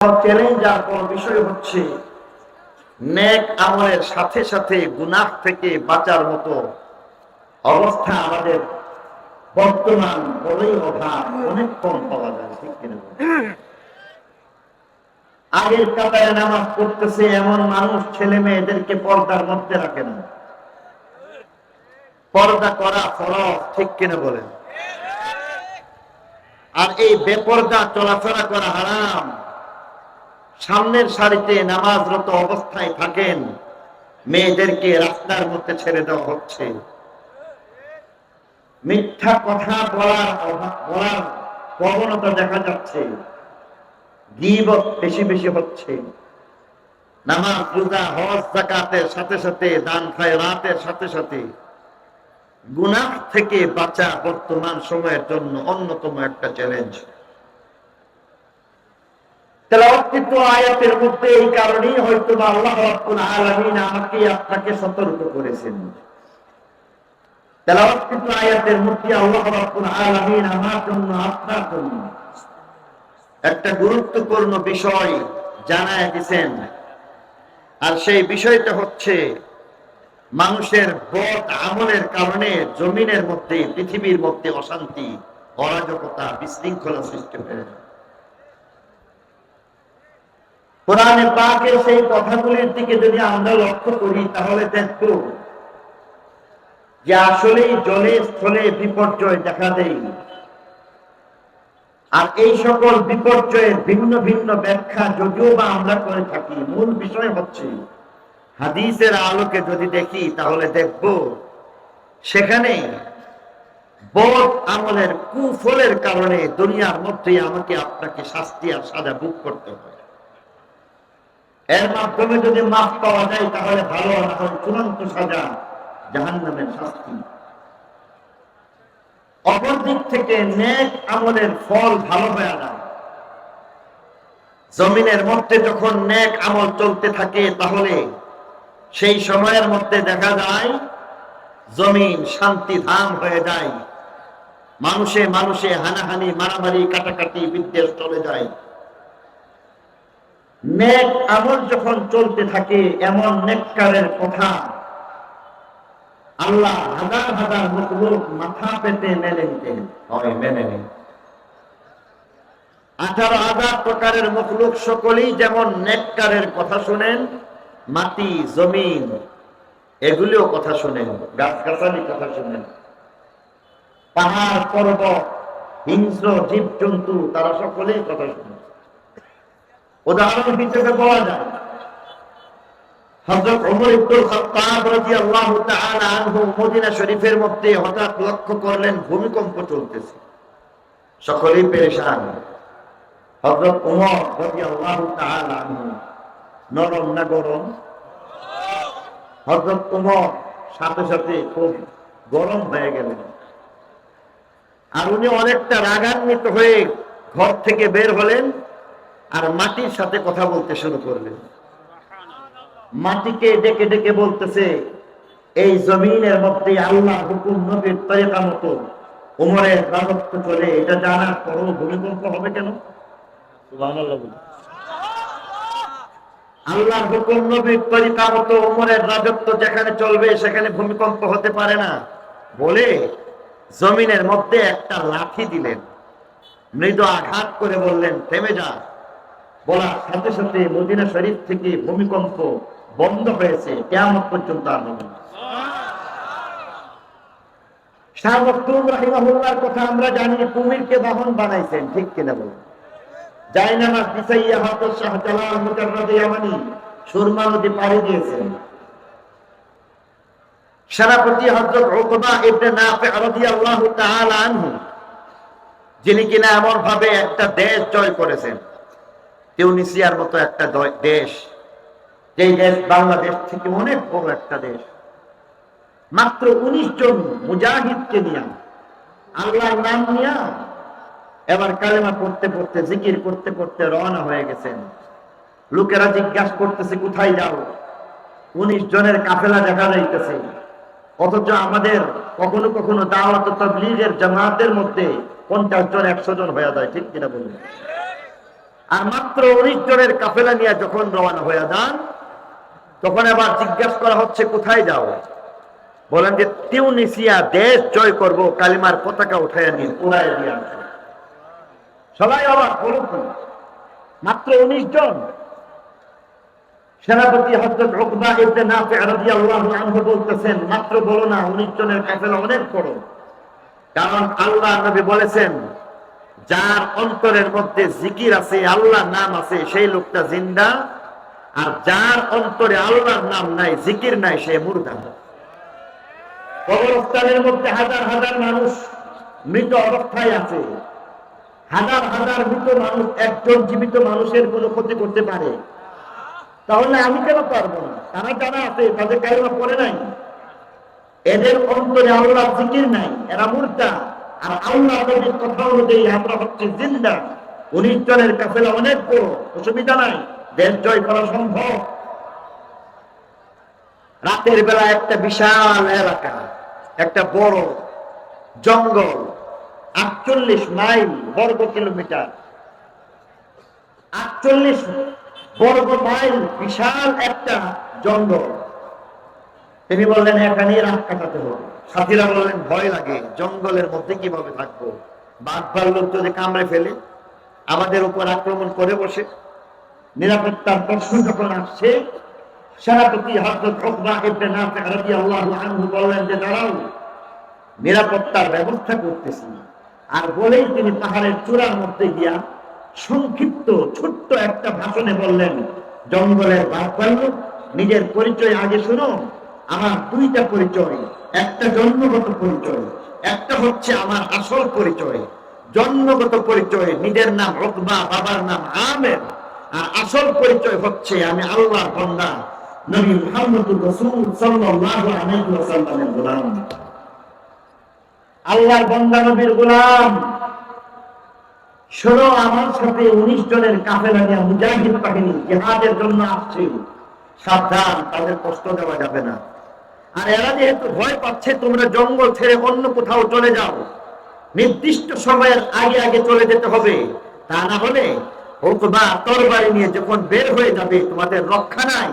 Challenge আর কোন বিষয় হচ্ছে নেক আমলের সাথে সাথে গুনাহ থেকে বাঁচার মতো অবস্থা আমাদের বর্তমান বলেই অভাব, অনেক কম পাওয়া যায়। ঠিক কিনা? আগের কাতারে নামাজ পড়তেছে এমন মানুষ ছেলে মেয়েদেরকে পর্দার মধ্যে রাখে না। পর্দা করা ফরজ, ঠিক কিনা বলেন? আর এই বেপর্দা চলাফেরা করা হারাম। সামনের সারিতে নামাজরত অবস্থায় থাকেন, মেয়েদেরকে রাস্তার মধ্যে ছেড়ে দেওয়া হচ্ছে। মিথ্যা কথা বলার প্রবণতা দেখা যাচ্ছে। গীবত বেশি বেশি হচ্ছে। নামাজ, রোজা, হজ, যাকাতের সাথে সাথে, দান খায়রাতের সাথে সাথে গুনাহ থেকে বাঁচা বর্তমান সময়ের জন্য অন্যতম একটা চ্যালেঞ্জ। তেলাওয়াতকৃত আয়াতের মধ্যে এই কারণেই হয়তো আল্লাহ রাব্বুল আলামিন আমাকে আপনাকে সতর্ক করেছেন। তেলাওয়াতকৃত আয়াতের মধ্যে আল্লাহ রাব্বুল আলামিন আমার জন্য, আপনার জন্য একটা গুরুত্বপূর্ণ বিষয় জানায় দিয়েছেন। আর সেই বিষয়টা হচ্ছে মানুষের বদ আমলের কারণে জমিনের মধ্যে, পৃথিবীর মধ্যে অশান্তি, অরাজকতা, বিশৃঙ্খলা সৃষ্টি হয়ে যায়। কোরআনে পাকের সেই কথাগুলির দিকে যদি আমরা লক্ষ্য করি তাহলে দেখব যে আসলেই জলে স্থলে বিপর্যয় দেখা দেয়। আর এই সকল বিপর্যয়ের ভিন্ন ভিন্ন ব্যাখ্যা যদিও বা আমরা করে থাকি, মূল বিষয় হচ্ছে হাদিসের আলোকে যদি দেখি তাহলে দেখব সেখানে বদ আমলের কুফলের কারণে দুনিয়ার মধ্যে আমাকে আপনাকে শাস্তি আর সাজা ভোগ করতে হয়। এর মাধ্যমে যদি মাফ পাওয়া যায় তাহলে ভালো, না হয় চূড়ান্ত সাজা, জাহান্নামের শাস্তি। অপর দিক থেকে নেক আমলের ফল ভালো হয়ে যায়। জমিনের মধ্যে যখন নেক আমল চলতে থাকে তাহলে সেই সময়ের মধ্যে দেখা যায় জমিন শান্তি ধাম হয়ে যায়। মানুষে মানুষে হানাহানি, মারামারি, কাটাকাটি, বিদ্বেষ চলে যায়। নেক আমল যখন চলতে থাকে এমন নেককারের কথা আল্লাহ হাজার হাজার মখলুক মাথা পেতে মেনে নিতেন। 18,000 প্রকারের মখলুক সকলেই যেমন নেককারের কথা শুনেন, মাটি, জমিন এগুলিও কথা শুনেন, গাছগাছালি কথা শুনেন, পাহাড় পর্বত, হিংস্র জীবজন্তু তারা সকলেই কথা শুনেন। উদাহরণ হিসেবে বলা যায় হযরত ওমর ইবনুল খাত্তাব রাদিয়াল্লাহু তাআলা আনহু মদিনা শরীফের মধ্যে হঠাৎ লক্ষ্য করলেন ভূমিকম্প চলতেছে, সকলেই পেরেশান। হযরত ওমর রাদিয়াল্লাহু তাআলা আনহু নরম না গরম? হযরত ওমর সাথে সাথে খুব গরম হয়ে গেলেন। আর উনি অনেকটা রাগান্বিত হয়ে ঘর থেকে বের হলেন আর মাটির সাথে কথা বলতে শুরু করলেন। মাটিকে ডেকে ডেকে বলতেছে, এই জমিনের মধ্যে আল্লাহর হুকুম, নবীর তরিকা মতো ওমরের রাজত্ব চলে, এটা জানার পরও ভূমিকম্প হবে কেন? সুবহানাল্লাহ। আল্লাহর হুকুম, নবীর তরিকা মতো ওমরের রাজত্ব যেখানে চলবে সেখানে ভূমিকম্প হতে পারে না বলে জমিনের মধ্যে একটা লাঠি দিলেন, মৃদু আঘাত করে বললেন, থেমে যা। বলার সাথে সাথে মদিনা শরীফ থেকে ভূমিকম্প বন্ধ হয়েছে, কিয়ামত পর্যন্ত আর হবে না। শাহ মখদুম রাহিমাহুল্লাহর কথা আমরা জানি, কুমিরকে বাহন বানাইছেন, ঠিক কিনা বলেন? জায়নামাজ বিছাইয়া হযরত শাহজালাল মুজাররদ ইয়ামানি সুরমা নদী পাড়ি দিয়েছেন। সেনাপতি হযরত উকবা ইবনে নাফি রাদিয়াল্লাহু তাআলা আনহু, যিনি কিনা এমন ভাবে একটা দেশ জয় করেছেন, টিউনিসিয়ার মতো একটা দেশ, যেই দেশ বাংলাদেশ থেকে অনেক বড় একটা দেশ, মাত্র 19 জন মুজাহিদকে নিয়ে, আল্লাহর নাম নিয়ে এবার কালেমা পড়তে পড়তে, জিকির করতে করতে রওনা হয়ে গেছেন। লোকেরা জিজ্ঞাসা করতেছে, কোথায় যাও? 19 জনের কাফেলা দেখা যাইতেছে। অথচ আমাদের কখনো কখনো দাওয়াত ও তাবলীগের জামাতের মধ্যে 50 জন 100 জন হয়ে যায়, ঠিক কিনা বলুন? আর মাত্র 19 জনের কাফেলা নিয়ে যখন রওনা হয়ে যান, তখন আবার জিজ্ঞাসা করা হচ্ছে কোথায় যাও? বলেন যে তিউনিসিয়া দেশ জয় করব, কালিমার পতাকা উঠাইয়া নিয়ে উড়াইয়া দিয়ে আসবো। সবাই অবাক, বলুন মাত্র 19 জন। সেনাপতি হযরত উকবা ইবনে নাফি রাদিয়াল্লাহু আনহু বলতেছেন, মাত্র বলো না, 19 জনের কাফেলা অনেক বড়। কারণ আল্লাহ নবী বলেছেন, যার অন্তরের মধ্যে জিকির আছে, আল্লাহর নাম আছে, সেই লোকটা জিন্দা। আর যার অন্তরে আল্লাহর নাম নাই, জিকির নাই, সে মুর্দা। কবরস্থানের মধ্যে হাজার হাজার মানুষ মৃত অবস্থায় আছে। হাজার হাজার মৃত মানুষ একজন জীবিত মানুষের কোনো ক্ষতি করতে পারে? তাহলে আমি কেন পারবো না? তারা যারা আছে তাদের কালিমা পড়ে নাই, এদের অন্তরে আল্লাহ জিকির নাই, এরা মুর্দা। আর আল্লাহ নবীর কথা অনুযায়ী আমরা হচ্ছে জিন্দা। 19 জনের কাফেলা অনেক বড়, অসুবিধা নাই, দেশ জয় করা সম্ভব। রাতের বেলা একটা বিশাল এলাকা, একটা বড় জঙ্গল, 48 মাইল বর্গ কিলোমিটার, 48 বর্গ মাইল বিশাল একটা জঙ্গল। তিনি বললেন এখানে রাত কাটাতে হবে। সাথীরা বললেন ভয় লাগে, জঙ্গলের মধ্যে কিভাবে থাকবো? বাঘ ভাল্লুক যদি কামড়ে ফেলে, আমাদের উপর আক্রমণ করে বসে। নিরাপত্তার প্রশ্ন যখন আসছে, সেনাপতি হযরত উকবা ইবনে নাফি রাদিয়াল্লাহু আনহু বললেন যে দাঁড়াও, নিরাপত্তার ব্যবস্থা করতেছি। আর বলেই তিনি পাহাড়ের চূড়ার মধ্যে গিয়া সংক্ষিপ্ত ছোট্ট একটা ভাষণে বললেন, জঙ্গলের বাঘ ভাল্লুক, নিজের পরিচয় আগে শুনো। আমার দুইটা পরিচয়, একটা জন্মগত পরিচয়, একটা হচ্ছে আমার আসল পরিচয়। জন্মগত পরিচয় নিজের নাম উকবা, বাবার নাম আমের। আর আসল পরিচয় হচ্ছে আমি আল্লাহর বান্দা, নবী মুহাম্মদুর রাসূল সাল্লাল্লাহু আলাইহি ওয়াসাল্লামের গোলাম। আল্লাহর বান্দা, নবীর গোলাম। শোনো, আমার সাথে 19 জনের কাফেলা নিয়ে মুজাহিদ বাহিনী জিহাদের জন্য আসছে। সাবধান, তাদের কষ্ট দেওয়া যাবে না। আর এরা যেহেতু ভয় পাচ্ছে, তোমরা জঙ্গল ছেড়ে অন্য কোথাও চলে যাও। নির্দিষ্ট সময়ের আগে আগে চলে যেতে হবে, তা না হলে উকবা তরবারি নিয়ে যখন বের হয়ে যাবে, তোমাদের রক্ষা নাই।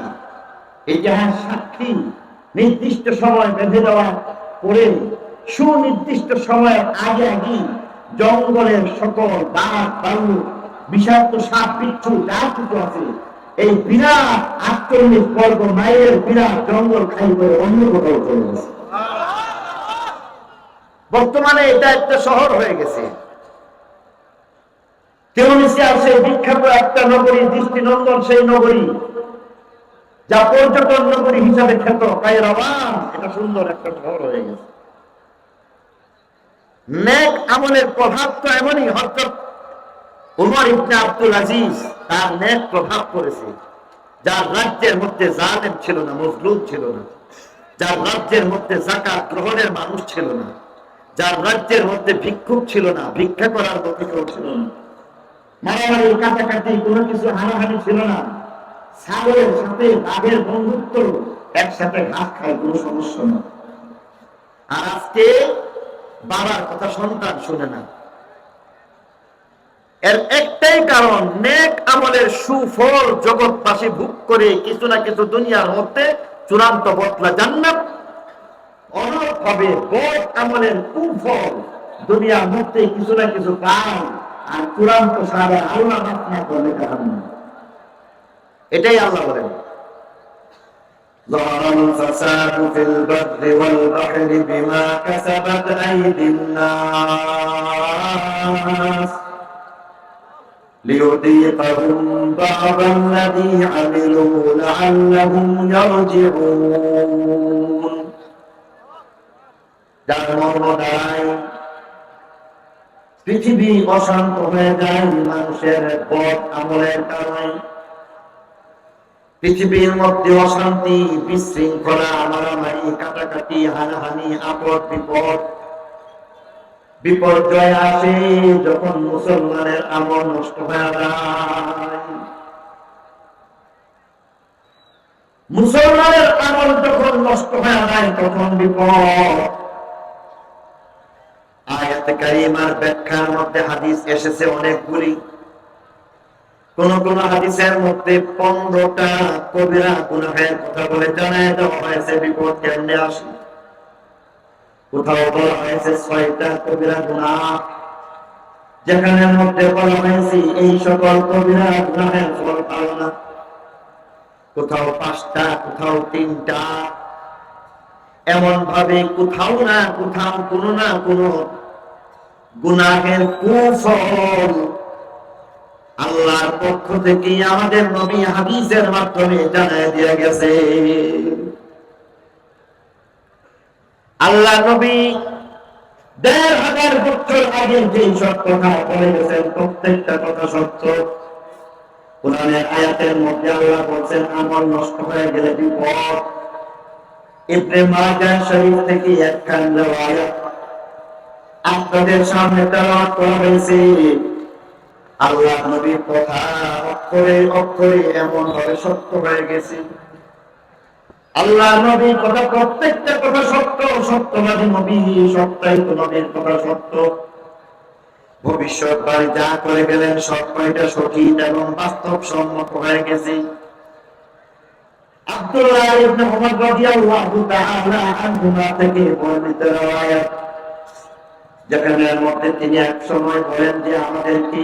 এই জাহাজ সাক্ষী, নির্দিষ্ট সময় বেঁধে দেওয়া পরে সুনির্দিষ্ট সময়ের আগে আগে জঙ্গলের সকল বাঘ ভাল্লুক, বিষাক্ত সাপ বিচ্ছু যা কিছু আছে, এই বিরাট 48 বর্গ মাইলের বিরাট জঙ্গল খাই করে অন্য কোথাও চলে গেছে। বর্তমানে এটা একটা শহর হয়ে গেছে। তিউনিসিয়ার সেই বিখ্যাত একটা নগরী, দৃষ্টিনন্দন সেই নগরী, যা পর্যটন নগরী হিসাবে খ্যাত, কায়রাওয়ান, এটা সুন্দর একটা শহর হয়ে গেছে। নেক আমলের প্রভাব তো এমনই, হযরত ওমর ইবনে আব্দুল আজিজ, তার নেক প্রভাব পড়েছে। যার রাজ্যের মধ্যে জালেম ছিল না, মজলুম ছিল না, যার রাজ্যের মধ্যে যাকাত গ্রহণের মানুষ ছিল না, যার রাজ্যের মধ্যে ভিক্ষুক ছিল না, ভিক্ষা করার মতো কেউ ছিল না, মারামারি কাটাকাটি কোনো কিছু হানাহানি ছিল না, ছাগলের সাথে বাঘের বন্ধুত্ব, একসাথে ঘাস খায়, কোনো সমস্যা না। আর আজকে বাবার কথা সন্তান শুনে না। এর একটাই কারণ, নেক আমলের সুফল জগৎবাসী ভোগ করে কিছু না কিছু দুনিয়ার মধ্যে চূড়ান্ত বদলা জান্নাত, অন্যভাবে বদ আমলের কুফল দুনিয়ার মধ্যে কিছু না কিছু পায়, আর চূড়ান্ত সারা আল্লাহ মাফ না করলে কারণ। এটাই আল্লাহ বলেন, ظهر الفساد في البر والبحر بما كسبت أيدي الناس ليذيقهم بعض الذي عملوا لعلهم يرجعون। যার মর্ম দ্বারাই পৃথিবী অশান্ত হয়ে যায় মানুষের বদ আমলের কারণে। পৃথিবীর মধ্যে অশান্তি, বিশৃঙ্খলা, মারামারি, কাটাকাটি, হানাহানি, আপদ বিপদ, বিপর্যয় আসে যখন মুসলমানের আমল নষ্ট হয়ে যায়। মুসলমানের আমল যখন নষ্ট হয়ে যায় তখন বিপদ। আয়াত কারিমার ব্যাখ্যার মধ্যে হাদিস এসেছে অনেকগুলি। কোন কোন হাদিসের মধ্যে 15টা কবিরা গুনাহের কথা বলে জানায় দেওয়া হয়েছে বিপদ কেমনে আসে। কোথাও বলা হয়েছে 6টা কবিরা গুনাহ, যেখানে মধ্যে বলা হয়েছে এই সকল কবিরা গুনাহের ফল পাও না। কোথাও 5টা, কোথাও 3টা, এমন ভাবে কোথাও না কোথাও কোনো না কোনো গুনাহের কুফল আল্লাহর পক্ষ থেকে আমাদের নবী হাদিসের মাধ্যমে জানায় দিয়ে গেছে। আল্লাহ নবী 1500 বছর আগে যে সব কথা বলে গেছেন প্রত্যেকটা কথা সত্য। কোরআনের আয়াতের মধ্যে আল্লাহ বলছেন আমল নষ্ট হয়ে গেলে বিপদ। ইবনে মাজাহ শরীফ থেকে একখান riwayat আপনাদের সামনে তেলাওয়াত করা হয়েছে। আল্লাহ নবীর কথা অক্ষরে অক্ষরে এমন ভাবে সত্য হয়ে গেছে। আল্লাহ নবীর কথা প্রত্যেকটা কথা সত্য, সত্যবাদী নবী, সত্যায়িত নবীর কথা সত্য। ভবিষ্যৎবাণী যা করে গেলেন সব কয়টা সঠিক এবং বাস্তবসম্মত হয়ে গেছে। আব্দুল্লাহ ইবনে উমর রাদিয়াল্লাহু তাআলা আনহুমা থেকে বর্ণিত riwayat, যেখানের মধ্যে তিনি এক সময় বলেন যে আমাদেরকে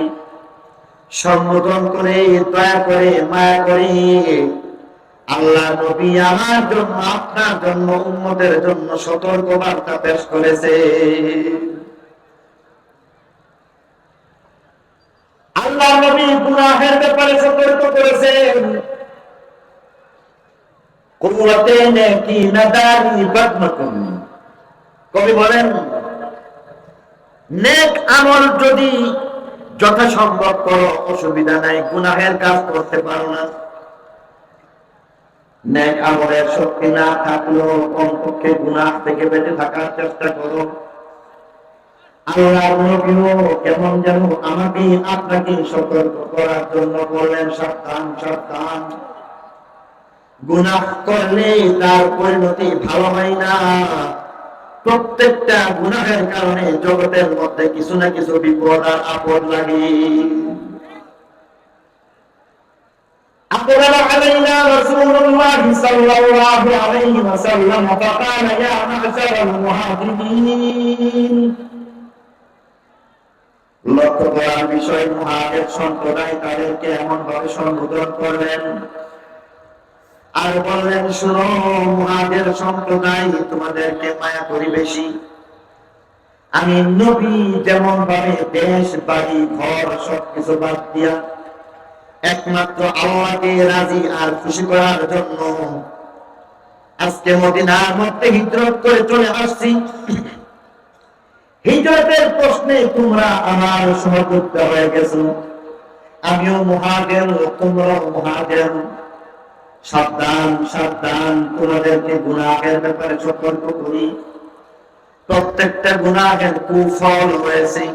সম্বোধন করে দয়া করে মায়া করে আল্লাহ নবী আমার জন্য আপনার জন্য উম্মতের জন্য সতর্ক বার্তা পেশ করেছে। আল্লাহ নবী গুনাহের ব্যাপারে সতর্ক করেছেন। কুওয়াতে নেকি নাদারি বাদমাকুম, কবি বলেন নেক আমল যদি যথাসম্ভব করো অসুবিধা নাই, গুনাহের কাজ করতে পারো না। নেক আমলের শক্তি না থাকলেও কমপক্ষে গুনাহ থেকে বেঁচে থাকার চেষ্টা করো। আল্লাহর নবীও কেমন যেন আমাকে আপনাকে সতর্ক করার জন্য বললেন সাবধান সাবধান, গুনাহ করলে তার পরিণতি ভালো হয় না। প্রত্যেকটা গুনাহের কারণে জগতের মধ্যে কিছু না কিছু বিপদ আর আপদ লাগে। أقبل علينا رسول الله صلى الله عليه وسلم فقال يا معشر المهاجرين, লক্ষ্য করার বিষয় মুহাজির সম্প্রদায় তাদেরকে এমন ভাবে সম্বোধন করলেন আর বললেন শুনো মুহাজির সম্প্রদায়, তোমাদেরকে মায়া করি বেশি। আমি নবী যেমন ভাবে দেশ বাড়ি ঘর সবকিছু বাদ দিয়া একমাত্র আল্লাহকে রাজি আর খুশি করার জন্য আজকে মদিনার মধ্যে হিজরত করে চলে আসছি। হিজরতের প্রশ্নে তোমরা আমার সহযোগিতা হয়ে গেছো। আমিও মুহাজির, তোমরাও মুহাজির। সাবধান সাবধান, তোমাদেরকে গুনাহের ব্যাপারে সতর্ক করি। প্রত্যেকটা গুনাহের কুফল রয়েছে,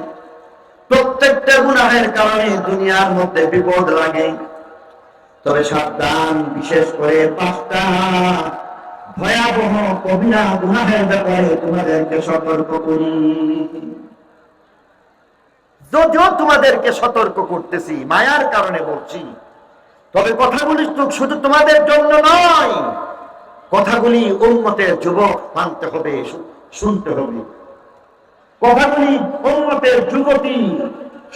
প্রত্যেকটা গুনাহের কারণে দুনিয়ার মধ্যে বিপদ লাগে। তবে সাবধান, বিশেষ করে 5টা ভয়াবহ কবিরা গুনাহের ব্যাপারে তোমাদেরকে সতর্ক করি। যদিও তোমাদেরকে সতর্ক করতেছি মায়ার কারণে বলছি, তবে কথাগুলি শুধু তোমাদের জন্য নয়, কথাগুলি উম্মতের যুবক মানতে হবে, শুনতে হবে। কথাগুলি উম্মতের যুবতী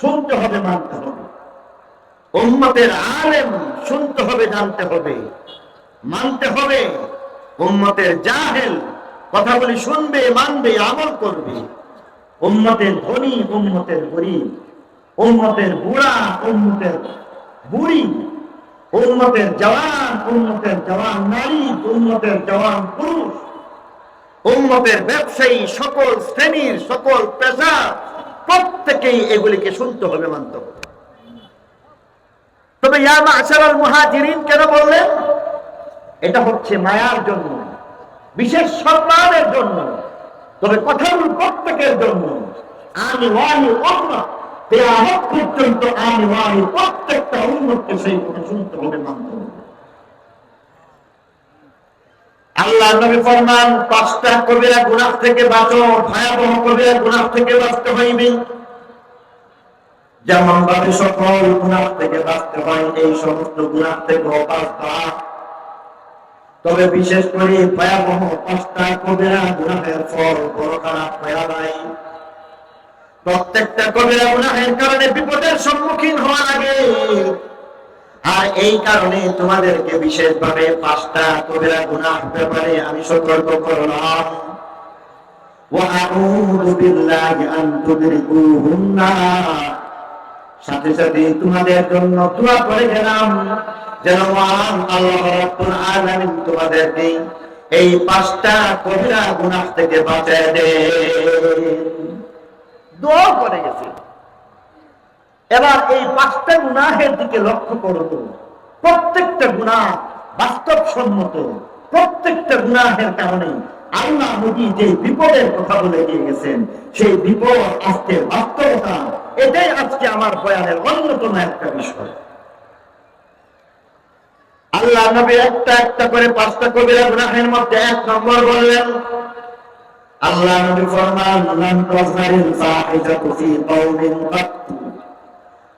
শুনতে হবে, মানতে হবে। উম্মতের আলেম শুনতে হবে, জানতে হবে, মানতে হবে। উম্মতের জাহেল কথাগুলি শুনবে, মানবে, আমল করবে। উম্মতের ধনী, উম্মতের গরীব, উম্মতের বুড়া, উম্মতের বুড়ি, উম্মতের জওয়ান, উম্মতের জওয়ান নারী, উম্মতের জওয়ান পুরুষ, উম্মতের ব্যবসায়ী, সকল শ্রেণীর সকল পেশা, প্রত্যেকেই এগুলিকে শুনতে হবে, মানতে হবে। তবে ইয়া মা'শারাল মুহাজিরিন কেন বললেন? এটা হচ্ছে মায়ার জন্য, বিশেষ সম্মানের জন্য। তবে কথাগুলো প্রত্যেকের জন্য। আমি ওয়াহি উম্মাহ, কিয়ামত পর্যন্ত আমি ওয়াহি প্রত্যেকটা উম্মতকে সেই কথা শুনতে হবে, মানতে হবে। আল্লাহ নবী ফরমান 5টা কবিরা গুনাহ থেকে বাঁচো, ভয়াবহ কবিরা গুনাহ থেকে বাঁচতে হইবে। যেমন ভাবে সকল গুনাহ থেকে বাঁচতে হয়, এই সমস্ত গুনাহ থেকে বাঁচবা। তবে বিশেষ করে ভয়াবহ 5টা কবিরা গুনাহের ফল বড় খারাপ হয়ে যায়। প্রত্যেকটা কবিরা গুনাহের কারণে বিপদের সম্মুখীন হওয়া লাগে। আর এই কারণে তোমাদেরকে বিশেষভাবে 5টা কবিরা গুনাহ ব্যাপারে আমি সতর্ক করলাম। ওয়া আউযু বিল্লাহি আন তুদরিকুহুন্না, সাথে সাথে তোমাদের জন্য দোয়া করে গেলাম যেন মহান আল্লাহ রাব্বুল আলামিন তোমাদেরকে এই 5টা কবিরা গুনাহ থেকে বাঁচায় দেন। দোয়া করে গেছে। এবার এই 5টা গুনাহের দিকে লক্ষ্য করো। প্রত্যেকটা গুনাহ বাস্তবসম্মত, প্রত্যেকটা গুনাহের কারণে আল্লাহ নবী যে বিপদের কথা বলে দিয়ে গেছেন, সেই বিপদ আজকে বাস্তবতা। এটাই আজকে আমার বয়ানের অন্যতম একটা বিষয়। আল্লাহ নবী একটা একটা করে 5টা কবিরা গুনাহের মধ্যে 1 নম্বর বললেন। আল্লাহ নবী ফরমান, মান তাযহারিল ফাহিশাতু ফি কওমিন কাত্তু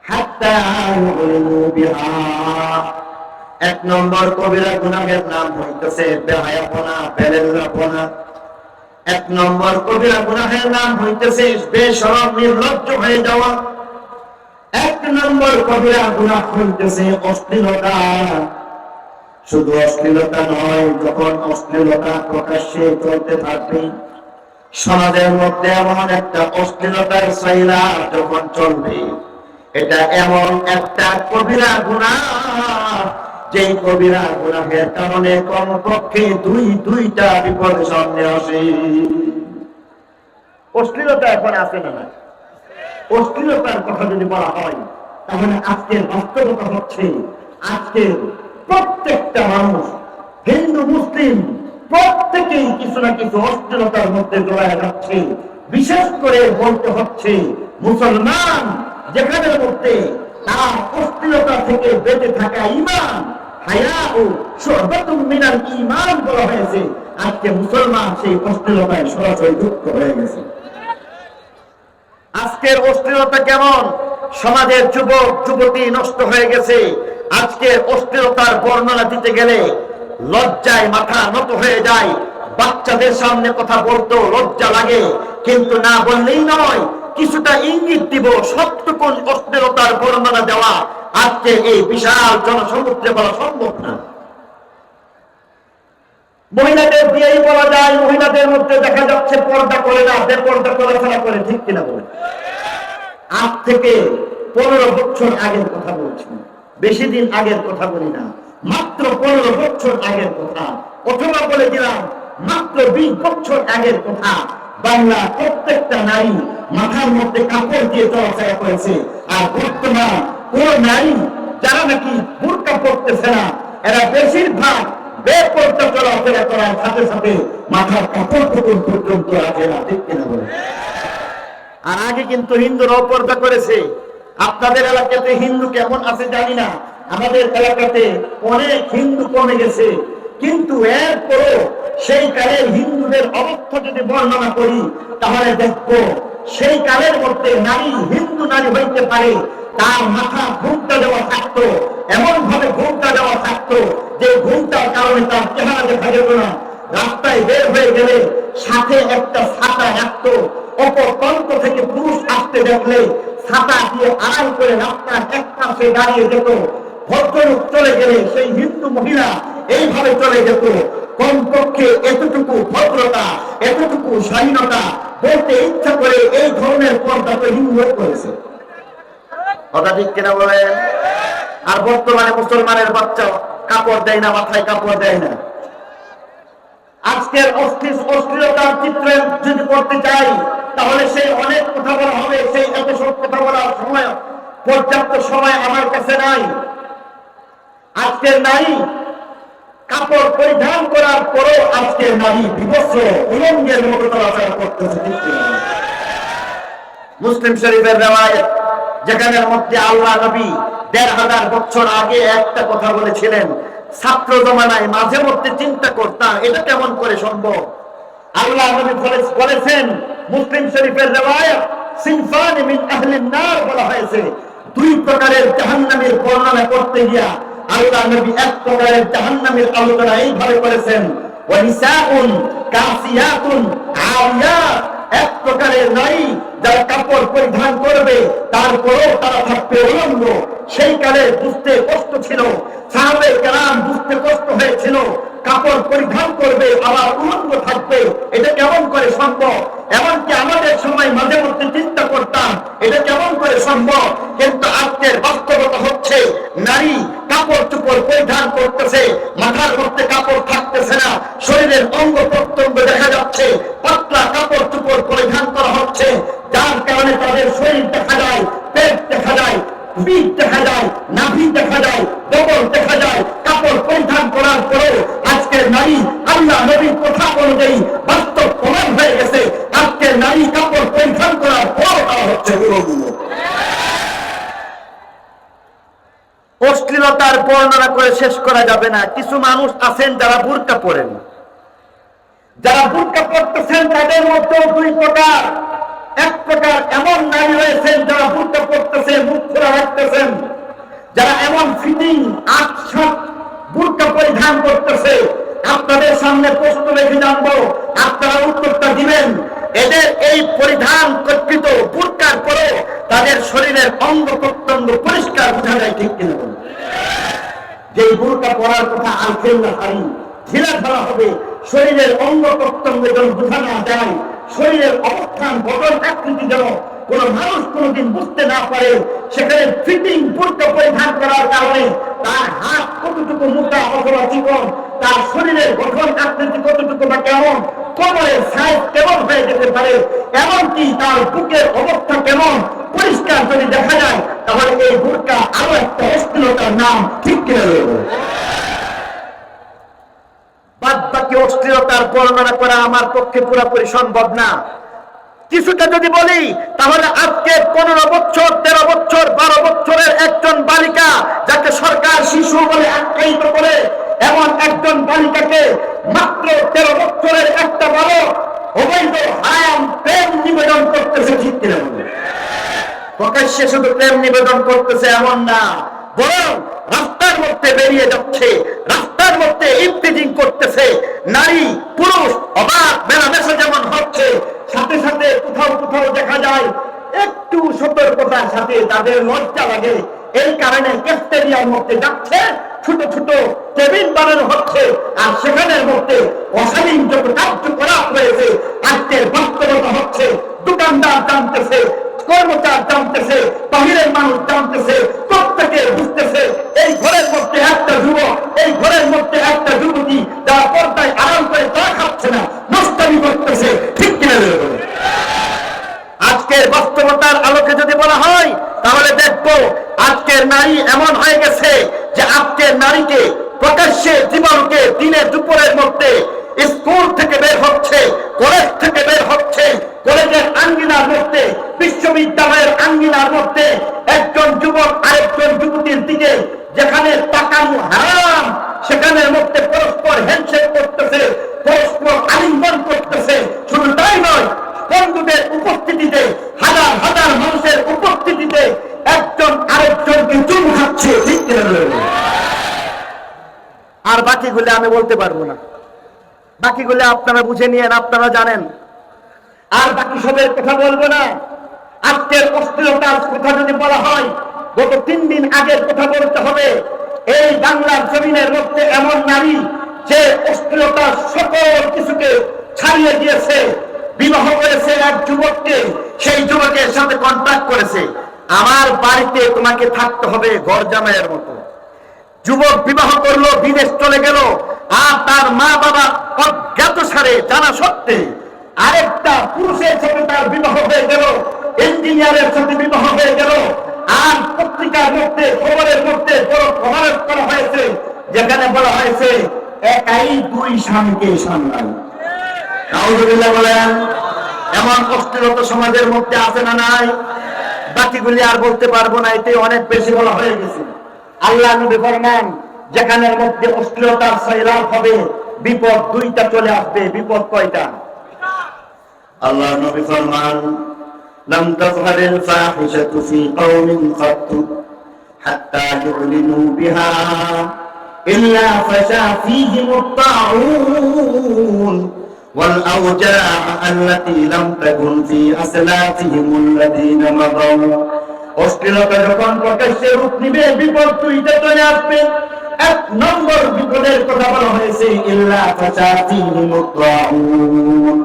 হাত্তা ইউলিনু বিহা। 1 নম্বর কবিরা গুনাহের নাম হইতেছে বেহায়াপনা, বেলেল্লাপনা। 1 নম্বর কবিরা গুনাহের নাম হইতেছে বেশরম, নির্লজ্জ হয়ে যাওয়া। 1 নম্বর কবিরা গুনাহ হইতেছে অশ্লীলতা। শুধু অশ্লীলতা নয়, যখন অশ্লীলতা প্রকাশ্যে চলতে থাকবে, সমাজের মধ্যে এমন একটা অশ্লীলতার ছাইলা যখন চলবে, এটা এমন একটা কবিরা গুনাহ, যেই কবিরা গুনাহের কারণে কমপক্ষে দুইটা বিপদ সামনে আসে। অশ্লীলতা এখন আসে না? অশ্লীলতার কথা যদি বলা হয়, তাহলে আজকের বাস্তবতা হচ্ছে আজকের প্রত্যেকটা মানুষ, হিন্দু মুসলিম প্রত্যেকেই কিছু না কিছু অশ্লীলতার মধ্যে জড়ায় যাচ্ছে। বিশেষ করে বলতে হচ্ছে মুসলমান, যেখানে মধ্যে তার অশ্লীলতা থেকে বেঁচে থাকা ঈমান, হায়াউ শু'বাতুম মিনাল ঈমান বলা হয়েছে। আজকে মুসলমান সেই অশ্লীলতায় সরাসরি যুক্ত হয়ে গেছে। আজকের অশ্লীলতা কেমন? সমাজের যুবক যুবতী নষ্ট হয়ে গেছে। আজকের অশ্লীলতার বর্ণনা দিতে গেলে লজ্জায় মাথা নত হয়ে যায়। বাচ্চাদের সামনে কথা বলতে লজ্জা লাগে, কিন্তু না বললেই নয়, কিছুটা ইঙ্গিত দিব। সবটুকু অশ্লীলতার বর্ণনা দেওয়া আজকে এই বিশাল জনসমুদ্রে বলা সম্ভব না। মহিলাদের দিয়েই বলা যায়, মহিলাদের মধ্যে দেখা যাচ্ছে পর্দা করে না, বেপর্দা চলাফেরা করে। ঠিক কিনা বলে? আজ থেকে 15 বছর আগের কথা বলছি, বেশি দিন আগের কথা বলি না, মাত্র 15 বছর আগের কথা, অথবা বলে দিলাম মাত্র 20 বছর আগের কথা। বাংলা প্রত্যেকটা নারী মাথার মধ্যে কাপড় দিয়ে চলাফেরা করেছে। আর বর্তমান কোন নারী যারা নাকি বুরকা পরতেছে না, এরা বেশিরভাগ বেপর্দা চলাফেরা করার সাথে সাথে মাথার কাপড় পর্যন্ত রাখে না। ঠিক কিনা বলে? আর আগে কিন্তু হিন্দুরাও পর্দা করেছে। আপনাদের এলাকাতে হিন্দু কেমন আছে জানি না, আমাদের এলাকাতে অনেক হিন্দু কমে গেছে। কিন্তু এরপরও সেই কালের হিন্দুদের অবস্থা যদি বর্ণনা করি, তাহলে দেখবো সেই কালের মধ্যে নারী হিন্দু নারী হইতে পারে, তার মাথা ঘুমটা দেওয়া থাকতো, এমন ভাবে ঘুমটা দেওয়া থাকতো যে ঘুমটার কারণে তার চেহারা দেখা যেত না। রাস্তায় বের হয়ে গেলে সাথে একটা ছাতা রাখতো, অপর প্রান্ত থেকে পুরুষ আসতে দেখলে ছাতা দিয়ে আড়াল করে রাস্তার এক পাশে দাঁড়িয়ে যেত। ভদ্রলোক চলে গেলে সেই হিন্দু মহিলা এইভাবে চলে যেত। কমপক্ষে এতটুকু ভদ্রতা, এতটুকু স্বাধীনতা বলতে ইচ্ছা করে এই ধরনের পর্দা তো হিন্দু করেছে। কথা ঠিক কিনা বলেন? আর বর্তমানে মুসলমানের বাচ্চা কাপড় দেয় না, মাথায় কাপড় দেয় না। আজকের অশ্লীলতার চিত্র যদি করতে চাই, তাহলে সেই অনেক কথা বলা হবে। সেই এত সব কথা বলার সময়, পর্যাপ্ত সময় আমার কাছে নাই। আজকের নারী কাপড় পরিধান করার পরও আজকের নারী বিভৎস উলঙ্গের মতো চলাফেরা করতেছে। মুসলিম শরীফের রিওয়ায়াত, যেখানের মধ্যে আল্লাহ নবী 1500 বছর আগে একটা কথা বলেছিলেন। ছাত্র জমানায় মাঝে মধ্যে চিন্তা করতাম, এটা কেমন করে সম্ভব। আল্লাহ নবী বলেছেন, মুসলিম শরীফের রিওয়ায়াত, সিনফান মিন আহলিন নার বলা হয়েছে। দুই প্রকারের জাহান্নামের বর্ণনা করতে গিয়া আল্লাহ নবী এক প্রকারের জাহান্নামের আলোচনা এইভাবে করেছেন, ওয়া নিসাউন কাসিয়াতুন আরিয়াত, এক প্রকারের নারী যারা কাপড় পরিধান করবে তারপরেও তারা থাকবে উলঙ্গ। সেই কালে বুঝতে কষ্ট ছিল, সাহাবায়ে কেরাম বুঝতে কষ্ট হয়েছিল, কাপড় পরিধান করবে আবার উলঙ্গ থাকবে, এটা কেমন করে সম্ভব? এমনকি আমাদের সময় মাঝে মধ্যে চিন্তা করতাম এটা কেমন করে সম্ভব। কিন্তু আজকের বাস্তবতা হচ্ছে নারী কাপড় চোপড় পরিধান করতেছে, মাথার মধ্যে কাপড় থাকতেছে না, শরীরের অঙ্গ প্রত্যঙ্গ দেখা যাচ্ছে, পাতলা কাপড় চোপড় পরিধান করা হচ্ছে, যার কারণে তাদের শরীর দেখা যায়, পেট দেখা যায়, পিঠ দেখা যায়, নাভি দেখা যায়, বগল দেখা যায়। কাপড় পরিধান করার পরেও আজকের নারী আল্লাহ নবীর কথা অনুযায়ী বাস্তব প্রমাণ হয়ে গেছে, আজকের নারী কাপড় পরিধান করার পর তারা হচ্ছে উলঙ্গ। অশ্লীলতার বর্ণনা করে শেষ করা যাবে না। কিছু মানুষ আছেন যারা বুরকা পরেন, যারা বুরকা পরতেছেন তাদের মধ্যেও দুই প্রকার। এক প্রকার এমন নারী রয়েছেন যারা বুরকা পরতেছে, মুখ খোলা রাখতেছেন, যারা এমন ফিটিং আটশাট বুরকা পরিধান করতেছে। আপনাদের সামনে প্রশ্ন রেখে জানবো, আপনারা উত্তরটা দিবেন। এদের এই পরিধান কর্তৃত বুরকার পরে তাদের শরীরের অঙ্গ প্রত্যঙ্গ পরিষ্কার বোঝা যায়, ঠিক কিনা? যে বুরকা পরার কথা আলখেল্লা হারি ঢিলা ধরা হবে, শরীরের অঙ্গ প্রত্যঙ্গ যেন বোঝা না যায়, শরীরের অবস্থান গঠন আকৃতি যেন কোন মানুষ কোনদিন বুঝতে না পারে, সেখানে ফিটিং বুরকা পরিধান করার কারণে তার হাত কতটুকু মোটা অথবা চিকন, তার শরীরের গঠন আকৃতি কতটুকু বা কেমন, কোমরের সাইজ কেমন হয়ে যেতে পারে, এমনকি তার বুকের অবস্থা কেমন পরিষ্কার যদি দেখা যায়, তাহলে এই বুরকা আরো একটা অশ্লীলতার নাম, ঠিক কিনা? বাদ বাকি অশ্লীলতার বর্ণনা করা আমার পক্ষে পুরোপুরি সম্ভব না। কিছুটা যদি বলি তাহলে আজকে 15 বছর 13 বছর 12 বছরের একজন বালিকা যাকে সরকার শিশু বলে আখ্যায়িত করে, এমন একজন বালিকাকে মাত্র 13 বছরের একটা বালক অবৈধ হারাম প্রেম নিবেদন করতেছে, ঠিক কিনা? প্রকাশ্যে শুধু প্রেম নিবেদন করতেছে এমন না, বরং রাস্তার মধ্যে বেরিয়ে যাচ্ছে, রাস্তার মধ্যে ইফতিজিং করতেছে। নারী পুরুষ অবাক মেলামেশা যেমন হচ্ছে, সাথে সাথে কোথাও কোথাও দেখা যায় একটু সতর্কতার সাথে তাদের লজ্জা লাগে। এই কারণে ক্যাফেটেরিয়ার মধ্যে যাচ্ছে, ছোট ছোট কেবিন বানানো হচ্ছে, আর সেখানের মধ্যে অশালীন যত কার্যকলাপ রয়েছে আজকের বাস্তবতা হচ্ছে দোকানদার জানতেছে, কর্মচার জানতেছে, বাহিরের মানুষ জানতেছে, প্রত্যেকে বুঝতেছে এই ঘরের মধ্যে একটা যুবক, এই ঘরের মধ্যে একটা যুবতী যারা পর্দায় আরাম করে চা খাচ্ছে না, নষ্টামি করতেছে, ঠিক কিনা? আজকের বাস্তবতার আলোকে যদি বলা হয় তাহলে দেখবো আজকের নারী এমন হয়ে গেছে যে আজকের নারীকে প্রকাশ্যে জীবনকে দিনে দুপুরের মধ্যে স্কুল থেকে বের হচ্ছে, কলেজ থেকে বের হচ্ছে, কলেজের আঙ্গিনার মধ্যে, বিশ্ববিদ্যালয়ের আঙ্গিনার মধ্যে একজন যুবক আরেকজন যুবতীর দিকে যেখানে তাকানো হারাম, সেখানের মধ্যে পরস্পর হ্যান্ডশেক করতেছে, পরস্পর আলিঙ্গন করতেছে। শুধু তাই নয়, বন্ধুদের উপস্থিতিতে, হাজার হাজার মানুষের উপস্থিতিতে একজন আরেকজনকে চুম খাচ্ছে, ঠিক কিনা? আর বাকিগুলো আমি বলতে পারবো না, বাকিগুলো আপনারা বুঝে নিয়েন, আপনারা জানেন। আর বাকি সবের কথা বলবো না। আজকের অশ্লীলতার কথা যদি বলা হয়, গত 3 দিন আগের কথা বলতে হবে। এই বাংলার জমিনের মধ্যে এমন নারী যে অশ্লীলতার সকল কিছুকে ছাড়িয়ে দিয়েছে, বিবাহ করেছে এক যুবককে, সেই যুবকের সাথে কন্ট্রাক্ট করেছে, আমার বাড়িতে তোমাকে থাকতে হবে ঘর জামাইয়ের মতো। যুবক বিবাহ করলো, বিদেশ চলে গেল, আর তার মা বাবা অজ্ঞাত সারে জানা সত্ত্বে আরেকটা পুরুষের সাথে তার বিবাহ হয়ে গেল, ইঞ্জিনিয়ারের সাথে বিবাহ হয়ে গেল। আর পত্রিকার মধ্যে, খবরের মধ্যে বড় কভারেজ করা হয়েছে, যেখানে বলা হয়েছে একাই 2 স্বামীকে সামলায়। নাউজুবিল্লাহ বলেন। এমন অশ্লীলতা সমাজের মধ্যে আছে না নাই? বাকিগুলি আর বলতে পারবো না, এতে অনেক বেশি বলা হয়ে গেছে। আল্লাহ নবী ফরমান, যেখানের মধ্যে অশ্লীলতার সয়লাভ হবে বিপদ 2টা চলে আসবে। বিপদ কয়টা? আল্লাহ নবী ফরমান, لم تظهر الفاحشة في قوم قط حتى يعلنوا بها إلا فشا فيهم الطاعون والأوجاع التي لم تكن في أسلافهم الذين مضوا অশ্লীলতা যখন প্রকাশ্যে রূপ নিবে, বিপদ তুইতে চলে আসবে। এক নম্বর বিপদের কথা বলা হয়েছে ইল্লা ফাসাতিহিম আত-তাউন,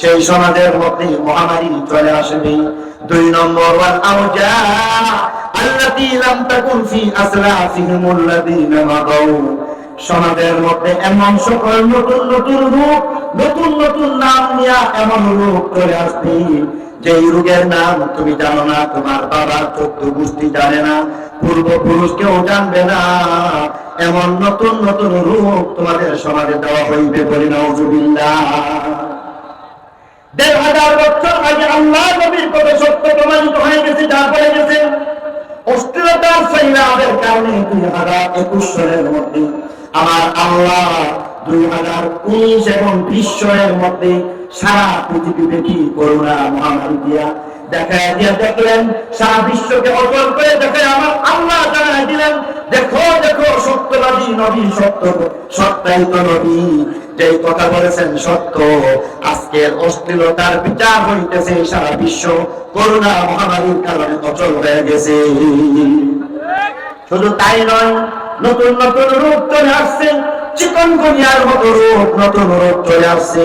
সেই সমাজের মধ্যে মহামারী চলে আসবে। দুই নম্বর ওয়াল আওজা আল্লাতী লাম তাকুন ফি আসলাফিহিম আল্লাযীনা মাদাউ, সমাজের মধ্যে এমন সকল নতুন নতুন রূপ, নতুন নতুন নাম নিয়ে এমন রূপ চলে আসবে যে রোগের নাম তুমি জানো না, তোমার বাবার 14 গোষ্ঠী জানে না, পূর্বপুরুষ কেউ জানবে না। এমন নতুন নতুন রূপ তোমাদের সমাজে দেওয়া হইবে, বলি নাউযুবিল্লাহ। ১,৫০০ বছর আগে আল্লাহ নবীর কথা সত্য প্রমাণিত হয়ে গেছে, যা বলে গেছে। অশ্লীলতার ফেলাদের কারণে ২০২১ সালের মধ্যে আমার আল্লাহ 2019 এবং 20 সালের মধ্যে সারা পৃথিবীব্যাপী করোনা মহামারী দিয়া দেখায় দিয়ে দেখলেন, সারা বিশ্বকে অচল করে দেখায় আমার আল্লাহ জানাই দিলেন, দেখো দেখো সত্যবাদী নবী, সত্যায়িত নবী যে কথা বলেছেন সত্য। আজকের অশ্লীলতার বিচার হইতেছে সারা বিশ্ব করোনা মহামারীর কারণে অচল হয়ে গেছে। শুধু তাই নয়, নতুন নতুন রূপ চলে আসছে, চিকনগুনিয়ার মতো রূপ, নতুন রূপ চলে আসছে,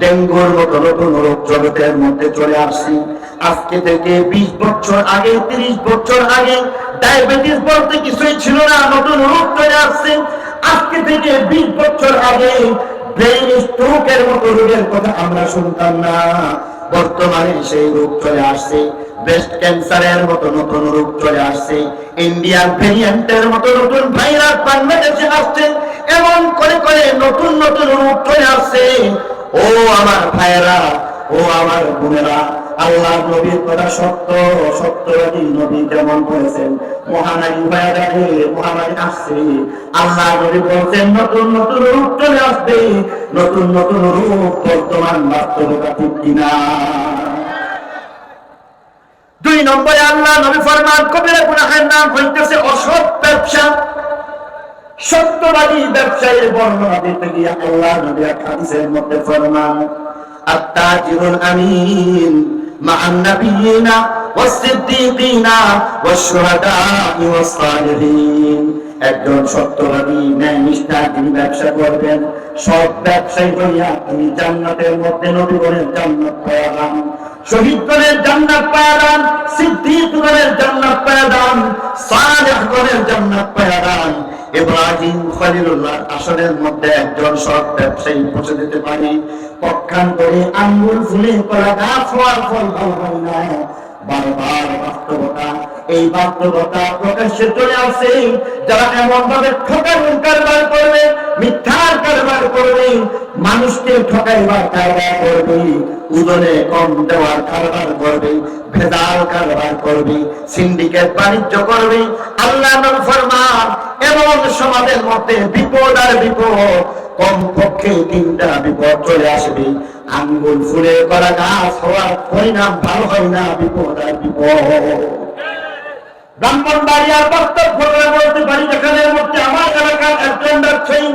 ডেঙ্গুর মতো নতুন রোগ জগতের মধ্যে চলে আসছে। আজকে থেকে 20 বছর আগে, 30 বছর আগে ডায়াবেটিস বলতে কিছুই ছিল না, নতুন রোগ চলে আসছে। আজকে থেকে 20 বছর আগে ব্রেন স্ট্রোকের মতো রোগের কথা আমরা শুনতাম না, বর্তমানে সেই রোগ চলে আসছে। ব্রেস্ট ক্যান্সারের মতো নতুন রোগ চলে আসছে, ইন্ডিয়ান ভেরিয়েন্টের মতো নতুন ভাইরাস বাংলাদেশে আসছে। এমন করে করে নতুন নতুন রোগ চলে আসছে। ও আমার ভাইয়েরা, ও আমার বোনেরা, আল্লাহ নবীর কথা সত্য, সত্যবাদী নবী যেমন বলেছেন মহামারী হয়ে যাবে, মহামারী আসছে, আল্লাহ নবী বলছেন নতুন নতুন রূপ চলে আসবে, নতুন নতুন রূপ বর্তমান বাস্তবতা, ঠিক কিনা? 2 নম্বরে আল্লাহ নবী ফরমান কবিরা গুনাহের নাম হইতেছে অসৎ ব্যবসা। সত্যবাদী ব্যবসায়ীর বর্ণনা দিতে গিয়ে আল্লাহ নবী হাদিসের মধ্যে ফরমান আত-তাজিরুল আমিন মা'আন নাবিয়িনা ওয়াস-সিদ্দীকিনা ওয়াশ-শুহাদা'i ওয়াস-সালিহিন, একজন সত্যবাদী ন্যায়নিষ্ঠা যিনি ব্যবসা করবেন, সব ব্যবসায়ী হইয়া তিনি জান্নাতের মধ্যে নবীগণের জান্নাত পাওয়ান, শহীদগণের জান্নাত পাওয়ান, সিদ্দীকগণের জান্নাত পাওয়ান, সালেহগণের জান্নাত পাওয়ান। ইব্রাহিম খলিলুল্লাহর আসনের মধ্যে একজন সৎ ব্যবসায়ী পৌঁছে দিতে পারে। পক্ষান্তরে আঙ্গুল ফুলে কলা গাছ হওয়ার ফল ভালো হয় না। বারবার বাস্তবতা, এই বাস্তবতা প্রকাশ্যে চলে আসে। যারা এমন ভাবে ঠকানোর কারবার করবে, মিথ্যার কারবার করবে, মানুষকে ঠকাইবার কারবার করবে, ওজনে কম দেওয়ার কারবার করবে, ভেজাল কারবার করবে, সিন্ডিকেট বাণিজ্য করবে, আল্লাহ নবী ফরমান এমন সমাজের মধ্যে বিপদ আর বিপদ, কমপক্ষে 3টা বিপদ চলে আসবে। আঙ্গুল ফুলে করা গাছ হওয়ার পরিণাম ভালো হয় না, বিপদ আর বিপদ। ব্রাহ্মণবাড়িয়ার বাস্তব ঘটনা বলতে পারি, যেখানের মধ্যে আমার এলাকার একজন ব্যবসায়ী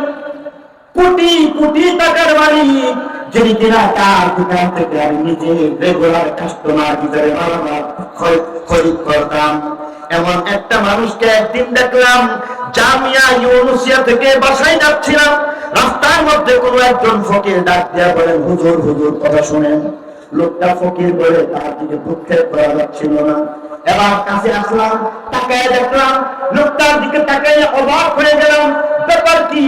কোটি কোটি টাকার মালিক, যিনি কিনা তার দোকান থেকে আমি নিজে রেগুলার কাস্টমার হিসেবে খরিদ করতাম। এমন একটা মানুষকে একদিন দেখলাম, জামিয়া ইউনুসিয়া থেকে বাসায় যাচ্ছিলাম, রাস্তার মধ্যে কোনো একজন ফকির ডাক দিয়া বলেন, হুজুর হুজুর কথা শুনেন। লোকটা ফকির বলে তার দিকে ভ্রুক্ষেপ করা যাচ্ছিল না। এবার কাছে আসলাম, তাকায় দেখলাম, লোকটার দিকে তাকায় অবাক হয়ে গেলাম। ব্যাপার কি?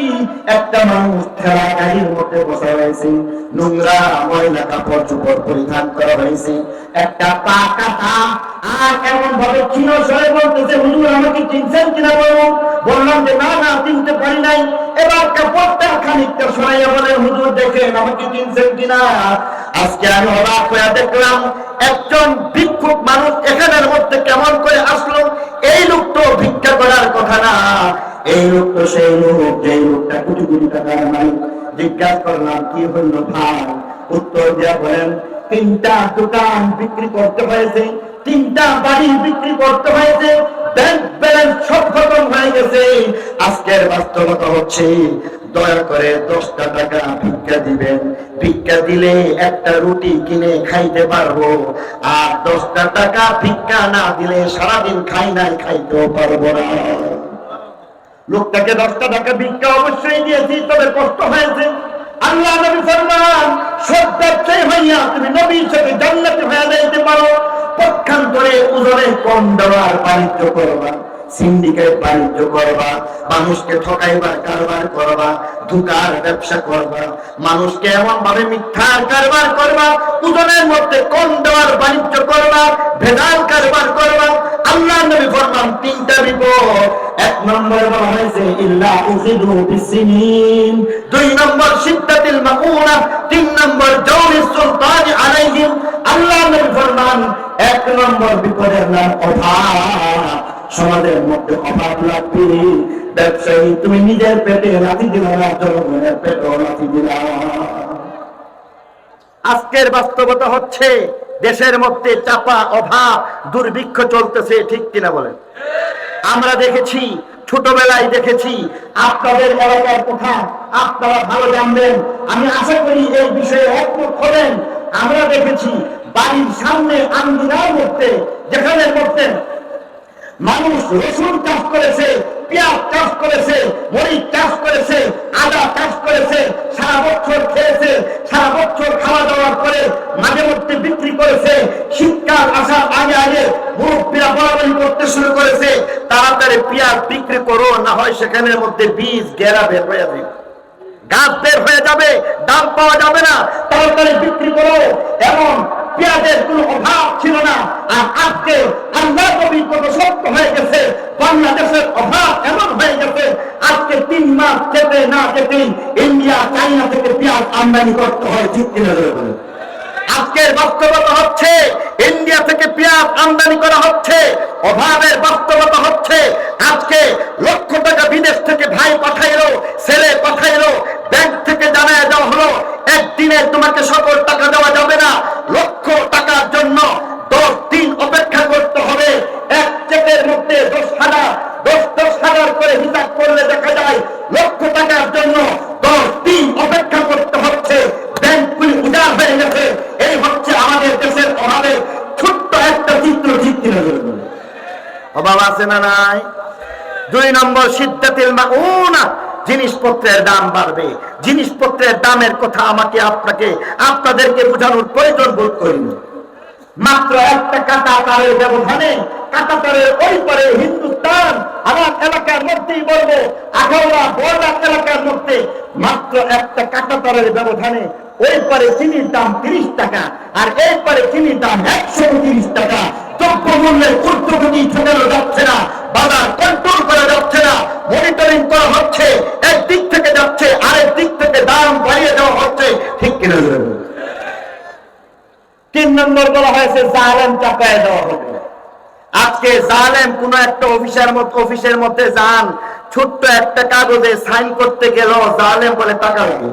একটা মানুষ ঠেলা গাড়ির মধ্যে বসা হয়েছে, নোংরা ময়লা কাপড় চোপড় পরিধান করা হয়েছে, একটা পা কাটা, আর এমন ভাবে চিনো সরে বলতেছে, হুজুর আমাকে চিনছেন কিনা বলবো? বললাম যে না না, চিনতে পারি নাই। এবার কাপড়টা খানিকটা সরাইয়া বলে, হুজুর দেখেন আমাকে চিনছেন কিনা? আজকে আমি অবাক হয়ে দেখলাম, একজন ভিক্ষুক মানুষ এখানের মধ্যে কেমন করে আসলো? এই লোক তো ভিক্ষা করার কথা না, এই লোক তো সেই লোক যে লোকটা কোটি কোটি টাকার মালিক। জিজ্ঞাসা করলাম কি হইল ভাই? উত্তর দিয়া বলেন, তিনটা দোকান বিক্রি করতে হয়েছে, তিনটা বাড়ি বিক্রি করতে হয়েছে, ব্যাংক ব্যালেন্স সব খতম হয়ে গেছে। আজকের বাস্তবতা হচ্ছে দয়া করে 10টা টাকা ভিক্ষা দিবেন, ভিক্ষা দিলে একটা রুটি কিনে খাইতে পারবো, আর 10টা টাকা ভিক্ষা না দিলে সারাদিন খাই নাই খাইতেও পারবো না। লোকটাকে 10টা টাকা ভিক্ষা অবশ্যই দিয়েছি, তবে কষ্ট হয়েছে। আল্লাহ নবী ফরমান, সব ব্যবসায়ী হইয়া তুমি নবীর সাথে জান্নাতে হয়ে যাইতে পারো, পক্ষান্তরে উজরে কম দেওয়ার বাণিজ্য করবা, সিন্ডিকেট বাণিজ্য করবা, মানুষকে ঠকাইবার কারবার করবা, ধোঁকার ব্যবসা করবা, মানুষকে এমন ভাবে মিথ্যার কারবার করবা, উজনের মধ্যে কম দেওয়ার বাণিজ্য করবা, ভেজাল কারবার করবা। আল্লাহ নবী ফরমান 3টা বিপদ। 1 নম্বরে বলা হয়েছে ইল্লা উখিদু বিসিনিন, 2 নম্বর শিদ্দাতিল মাউনা, 3 নম্বর জাওরিস সুলতান আলাইহিম। আল্লাহ নবী ফরমান 1 নম্বর বিপদের নাম অভাব। সমাজের মধ্যে অভাব লাগবে। ব্যবসায়ী তুমি নিজের পেটে লাথি দিলা না, জনগণের পেটেও লাথি দিলা। আজকের বাস্তবতা হচ্ছে দেশের মধ্যে চাপা অভাব, দুর্ভিক্ষ চলতেছে, ঠিক কিনা বলেন? আমরা দেখেছি, ছোটবেলায় দেখেছি, আপনাদের এলাকার কথা আপনারা ভালো জানবেন, আমি আশা করি এই বিষয়ে একমত হবেন। আমরা দেখেছি বাড়ির সামনে আঙ্গিনার মধ্যে, যেখানে মধ্যে মানুষ রসুন চাষ করেছে, পেঁয়াজ চাষ করেছে, মরিচ চাষ করেছে, আদা চাষ করেছে, সারা বছর খেয়েছে, সারা বছর খাওয়া দাওয়ার পরে মাঝে মধ্যে বিক্রি করেছে। শীতকাল আসার আগে আগে মুরব্বীরা বলাবলি করতে শুরু করেছে, তাড়াতাড়ি পেঁয়াজ বিক্রি করো, না হয় সেখানের মধ্যে বীজ গেরা বের হয়ে যাবে, গাছ বের হয়ে যাবে, দাম পাওয়া যাবে না, তাড়াতাড়ি বিক্রি করো। এবং পেঁয়াজের কোনো অভাব ছিল না। আর আজকে আল্লাহর নবী কত সত্য হয়ে গেছে, বাংলাদেশের অভাব এমন হয়ে গেছে, আজকে 3 মাস খেতে না খেতে ইন্ডিয়া চাইনা থেকে পেঁয়াজ আমদানি করতে হয়, ঠিক কিনা? আজকের বাস্তবতা হচ্ছে ইন্ডিয়া থেকে পেঁয়াজ আমদানি করা হচ্ছে। অভাবের বাস্তবতা হচ্ছে আজকে লক্ষ টাকা বিদেশ থেকে ভাই পাঠাইলো, ছেলে পাঠাইলো, ব্যাংক থেকে জানায় দেওয়া হলো একদিনে তোমাকে সকল টাকা দেওয়া যাবে না, লক্ষ টাকার জন্য 10 দিন অপেক্ষা করতে হবে। এক চেকের মধ্যে 10,000 করে হিসাব করলে দেখা যায় লক্ষ টাকার জন্য 10 দিন অপেক্ষা করতে হচ্ছে। ব্যাংকগুলি উজাড় হয়ে গেছে। এই হচ্ছে আমাদের দেশের অভাবের ছোট্ট একটা চিত্র, ঠিক কিনা? অভাব আছে না নাই? 2 নম্বর সিদ্ধাতিল মাউনা, জিনিসপত্রের দাম বাড়বে। জিনিসপত্রের দামের কথা আমাকে আপনাদেরকে বোঝানোর প্রয়োজন বোধ করিনি। মাত্র একটা কাঁটাতারের ব্যবধানে, কাঁটাতারের ওই পারে হিন্দুস্তান, আমার এলাকার মধ্যেই বলবো আখাউড়া বর্ডার এলাকার মধ্যে মাত্র একটা কাঁটাতারের ব্যবধানে ওই পারে চিনির দাম 30 টাকা, আর এই পারে চিনির দাম 130 টাকা। দ্রব্যমূল্যের ঊর্ধ্বগতি ঠেকানো যাচ্ছে না, বাজার কন্ট্রোল করা যাচ্ছে না, মনিটরিং করা হচ্ছে, একদিক থেকে যাচ্ছে আরেক দিক থেকে দাম বাড়িয়ে দেওয়া হচ্ছে, ঠিক কিনা? 3 নম্বর বলা হয়েছে জালেম চাপায় দেওয়া হবে। আজকে জালেম কোন একটা অফিসের মধ্যে যান, ছোট্ট একটা কাগজে সাইন করতে গেল জালেম বলে টাকা লাগে।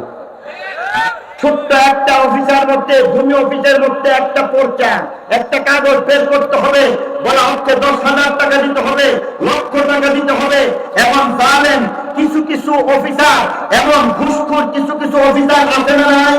ছোট্ট একটা অফিসের মধ্যে, ভূমি অফিসের মধ্যে একটা পর্চা, একটা কাগজ বের করতে হবে, বলা হচ্ছে 10,000 টাকা দিতে হবে, লক্ষ টাকা দিতে হবে। এবং জালেম কিছু কিছু অফিসার, এমন ঘুষখোর কিছু কিছু অফিসার আছে না নাই?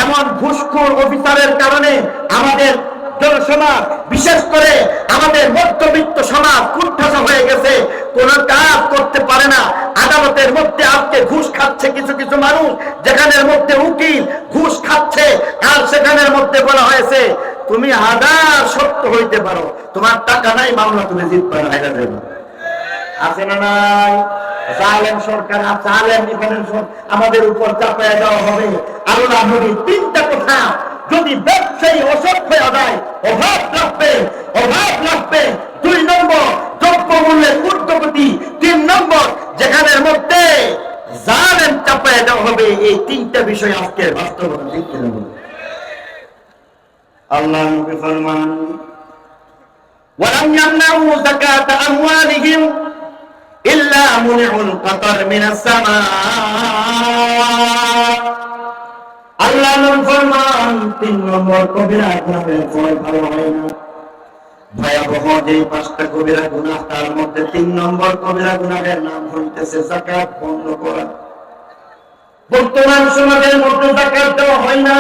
এমন ঘুষখোর অফিসারের কারণে আমাদের জনসমাজ, বিশেষ করে আমাদের মধ্যবিত্ত সমাজ কুণ্ঠাসা হয়ে গেছে, কোন কাজ করতে পারে না। আদালতের মধ্যে আজকে ঘুষ খাচ্ছে কিছু কিছু মানুষ, যেখানের মধ্যে উকিল ঘুষ খাচ্ছে, আর সেখানের মধ্যে বলা হয়েছে তুমি 1000 সত্য হইতে পারো, তোমার টাকা নাই, মামলা তুমি জিতবে না। আছে না নাই? জালেম সরকার, জালেম আমাদের উপর চাপায় দেওয়া হবে। আল্লাহ নবী 3টা কথা, যদি ব্যবসায়ী অসৎ হয়ে যায় অভাব লাগবে, অভাব লাগবে। 2 নম্বর দ্রব্যমূল্যের ঊর্ধ্বগতি, 3 নম্বর যেখানের মধ্যে জালেম চাপায় দেওয়া হবে। এই 3টা বিষয় আজকের বাস্তবতা, ঠিক কিনা? আল্লাহ নবী ফরমান ওয়ালাম ইয়ামনাউ যাকাত আমওয়ালিহিম ইল্লা মুনিউল কাতার মিনাস সামা। আল্লাহ নবী ফরমান 3 নম্বর কবিরা গুনাহের ফল ভালো হয় না। ভয়াবহ যে 5টা কবিরা গুনাহ, তার মধ্যে 3 নম্বর কবিরা গুনাহের নাম হইতেছে যাকাত বন্ধ করা। বর্তমান সমাজের মধ্যে যাকাত দেওয়া হয় না।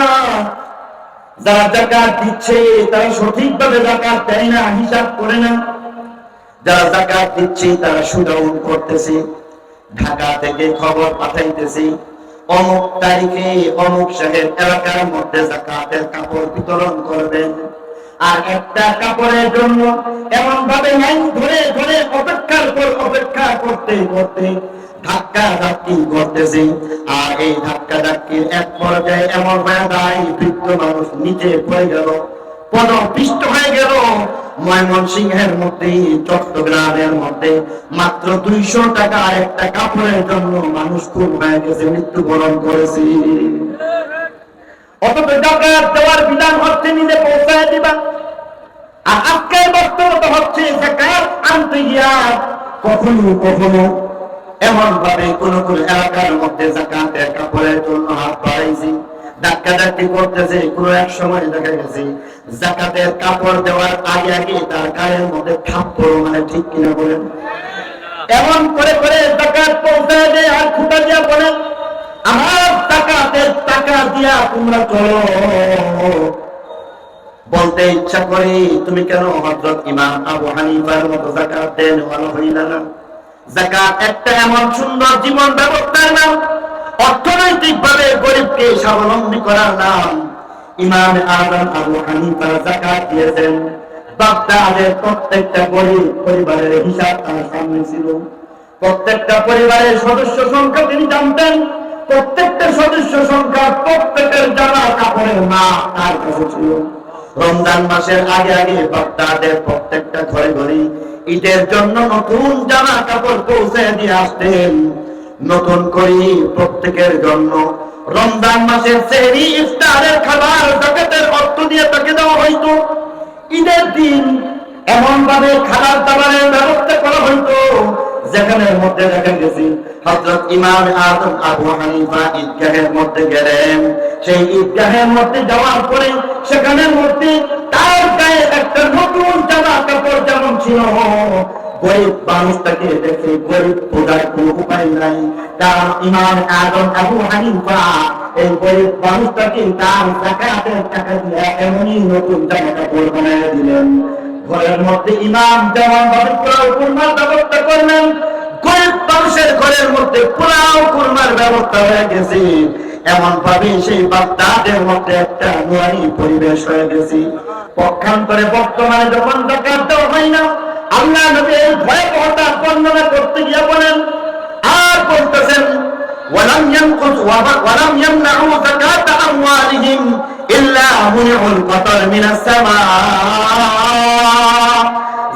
যারা যাকাত দিচ্ছে তারা সঠিকভাবে যাকাত দেয় না, হিসাব করে না। যারা যাকাত দিচ্ছে তারা সুদাউন করতেছে, ঢাকা থেকে খবর পাঠাইতেছে অমুক তারিখে অমুক শহর এলাকার মধ্যে যাকাতের কাপড় বিতরণ করবেন। আর একটা কাপড়ের জন্য এমন ভাবে লাইন ধরে ধরে অপেক্ষা করতে করতে ধাক্কা ধাক্কি করতেছে। আর এই ধাক্কা ধাক্কির এক পর্যায়ে এমন হয়ে যায় বৃদ্ধ মানুষ নিচে পড়ে গেল, পদপিষ্ট হয়ে গেল। ময়মনসিংহের মধ্যে, চট্টগ্রামের মধ্যে মাত্র 200 টাকা একটা কাপড়ের জন্য মানুষ খুন হয়ে গেছে, মৃত্যুবরণ করেছে। অথচ যাকাত দেওয়ার বিধান হচ্ছে নিজে পৌঁছায় দিবা। আর আজকের বক্তব্য হচ্ছে যাকাত আনতে গিয়া কখনো কখনো এমন ভাবে কোন কোন এলাকার মধ্যে যাকাতের কাপড়ের জন্য হাত বাড়াইছি, ধাক্কা ধাক্কি করতেছে। কোন এক সময় দেখা গেছে যাকাতের কাপড় দেওয়ার আগে আগে তার গায়ের মধ্যে থাপ্পড়, মানে ঠিক কিনা বলেন, এমন করে করে যাকাত পৌঁছায় দেয়। আর খুঁটা দিয়া বলেন আমার যাকাতের টাকা দিয়া তোমরা চলো। বলতে ইচ্ছা করে তুমি কেন হযরত ইমাম আবু হানিফার মতো যাকাত দেন ভালো হইলা না? যাকাত একটা এমন সুন্দর জীবন ব্যবস্থার নাম, অর্থনৈতিক ভাবে গরিবকে স্বাবলম্বী করার নাম। ইমাম আযম আবু হানিফা যাকাত দিয়েছেন। বাগদাদের প্রত্যেকটা গরিব পরিবারের হিসাব তার সামনে ছিল। প্রত্যেকটা পরিবারের সদস্য সংখ্যা তিনি জানতেন। প্রত্যেকটা সদস্য সংখ্যা, প্রত্যেকের জামা কাপড়ের মাপ তার কাছে ছিল। রমজান মাসের আগে আগে বাগদাদের প্রত্যেকটা ঘরে ঘরে ঈদের জন্য নতুন জামা কাপড় পৌঁছে দিয়ে আসতেন। নতুন করে প্রত্যেকের জন্য রমজান মাসের সেহরি ইফতারের খাবার যাকাতের অর্থ দিয়ে তাকে দেওয়া হইতো। ঈদের দিন এমন ভাবে খাবার দাবারের ব্যবস্থা করা হইতো যেখানের মধ্যে দেখা গেছে হযরত ইমাম আযম আবু হানিফা ঈদগাহের মধ্যে গেলেন। সেই ঈদগাহের মধ্যে যাওয়ার পরে সেখানের মধ্যে তার গায়ে একটা নতুন জামা কাপড় যেমন ছিল, গরিব মানুষটাকে দেখে গরিব বোঝার কোনো উপায় নাই। কারণ ইমাম আযম আবু হানিফা এই গরিব মানুষটাকে তার যাকাতের টাকা দিয়ে এমনই নতুন জামা কাপড় বানিয়ে দিলেন। ঘরের মধ্যে ইমাম যেমন ভাবে পোলাও কুরমার ব্যবস্থা করলেন, গরিব মানুষের ঘরের মধ্যে পোলাও কুরমার ব্যবস্থা হয়ে গেছে। এমন ভাবে সেই বাগদাদের মধ্যে একটা নুরানি পরিবেশ হয়ে গেছে। পক্ষান্তরে বর্তমানে যখন যাকাত দেওয়া হয় না, আল্লাহ নবী এই ভয়াবহতা বর্ণনা করতে গিয়ে বলেন আর বলতেছেন ওয়ালাম ইয়ামনাউ যাকাত আমওয়ালিহিম ইল্লা মুনিউল কতর মিনাস সামা।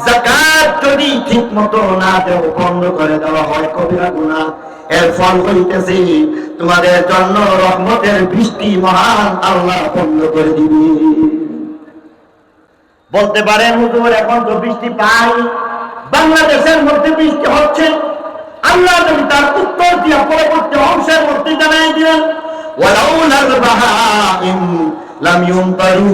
যাকাত যদি ঠিক মতো না দেও, বন্ধ করে দেওয়া হয়, কবিরা গুনাহ। এর ফল হইতেছে তোমাদের জন্য রহমতের বৃষ্টি মহান আল্লাহ বন্ধ করে দিবে। বলতে পারেন হুজুর এখন তো বৃষ্টি পাই, বাংলাদেশের মধ্যে বৃষ্টি হচ্ছে। আল্লাহ নবী তার উত্তর দিয়ে পরবর্তী অংশের মধ্যে জানাই দিলেন ওয়ালাউলাল বাহাইম লাম ইউমতারু।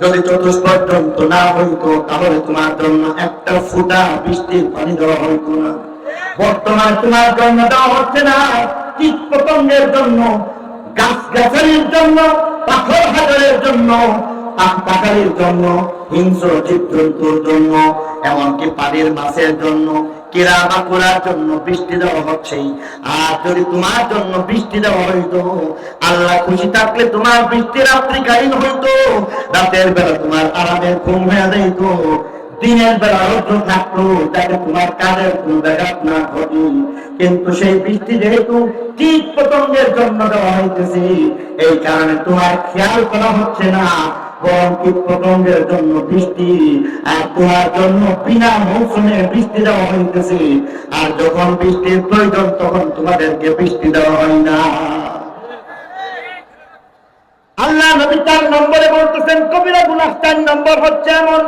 যদি চতুষ্পর্যন্ত না হইতো তাহলে তোমার জন্য একটা ফোঁটা বৃষ্টির পানি দেওয়া হইতো না। বর্তমানে তোমার জন্য দেওয়া হচ্ছে না, কীট পতঙ্গের জন্য, গাছ গাছালির জন্য, পাথর হাজারের জন্য, পাখালির জন্য, হিংস্র জীবজন্তুর জন্য, এমনকি পানির মাছের জন্য, কিরা বাকুড়ার জন্য বৃষ্টি দেওয়া হচ্ছে। আর যদি তোমার জন্য বৃষ্টি দেওয়া হইতো, আল্লাহ খুশি থাকলে তোমার বৃষ্টি রাত্রিকালীন হইতো, রাতের বেলা তোমার আরামের ঘুম হয়ে যাইত, দিনের বেলা রৌদ্র থাকতো, যাতে তোমার কাজের কোনো ব্যাঘাত না ঘটে। কিন্তু সেই বৃষ্টি যেহেতু কীট পতঙ্গের জন্য দেওয়া হইতেছে, এই কারণে তোমার খেয়াল করা হচ্ছে না, বরং কীট পতঙ্গের জন্য বৃষ্টি আর তোমার জন্য বিনা মৌসুমে বৃষ্টি দেওয়া হইতেছে। আর যখন বৃষ্টির প্রয়োজন তখন তোমাদেরকে বৃষ্টি দেওয়া হয় না। আল্লাহ নবী 4 নম্বরে বলতেছেন কবিরা গুনাহ 4 নম্বর হচ্ছে এমন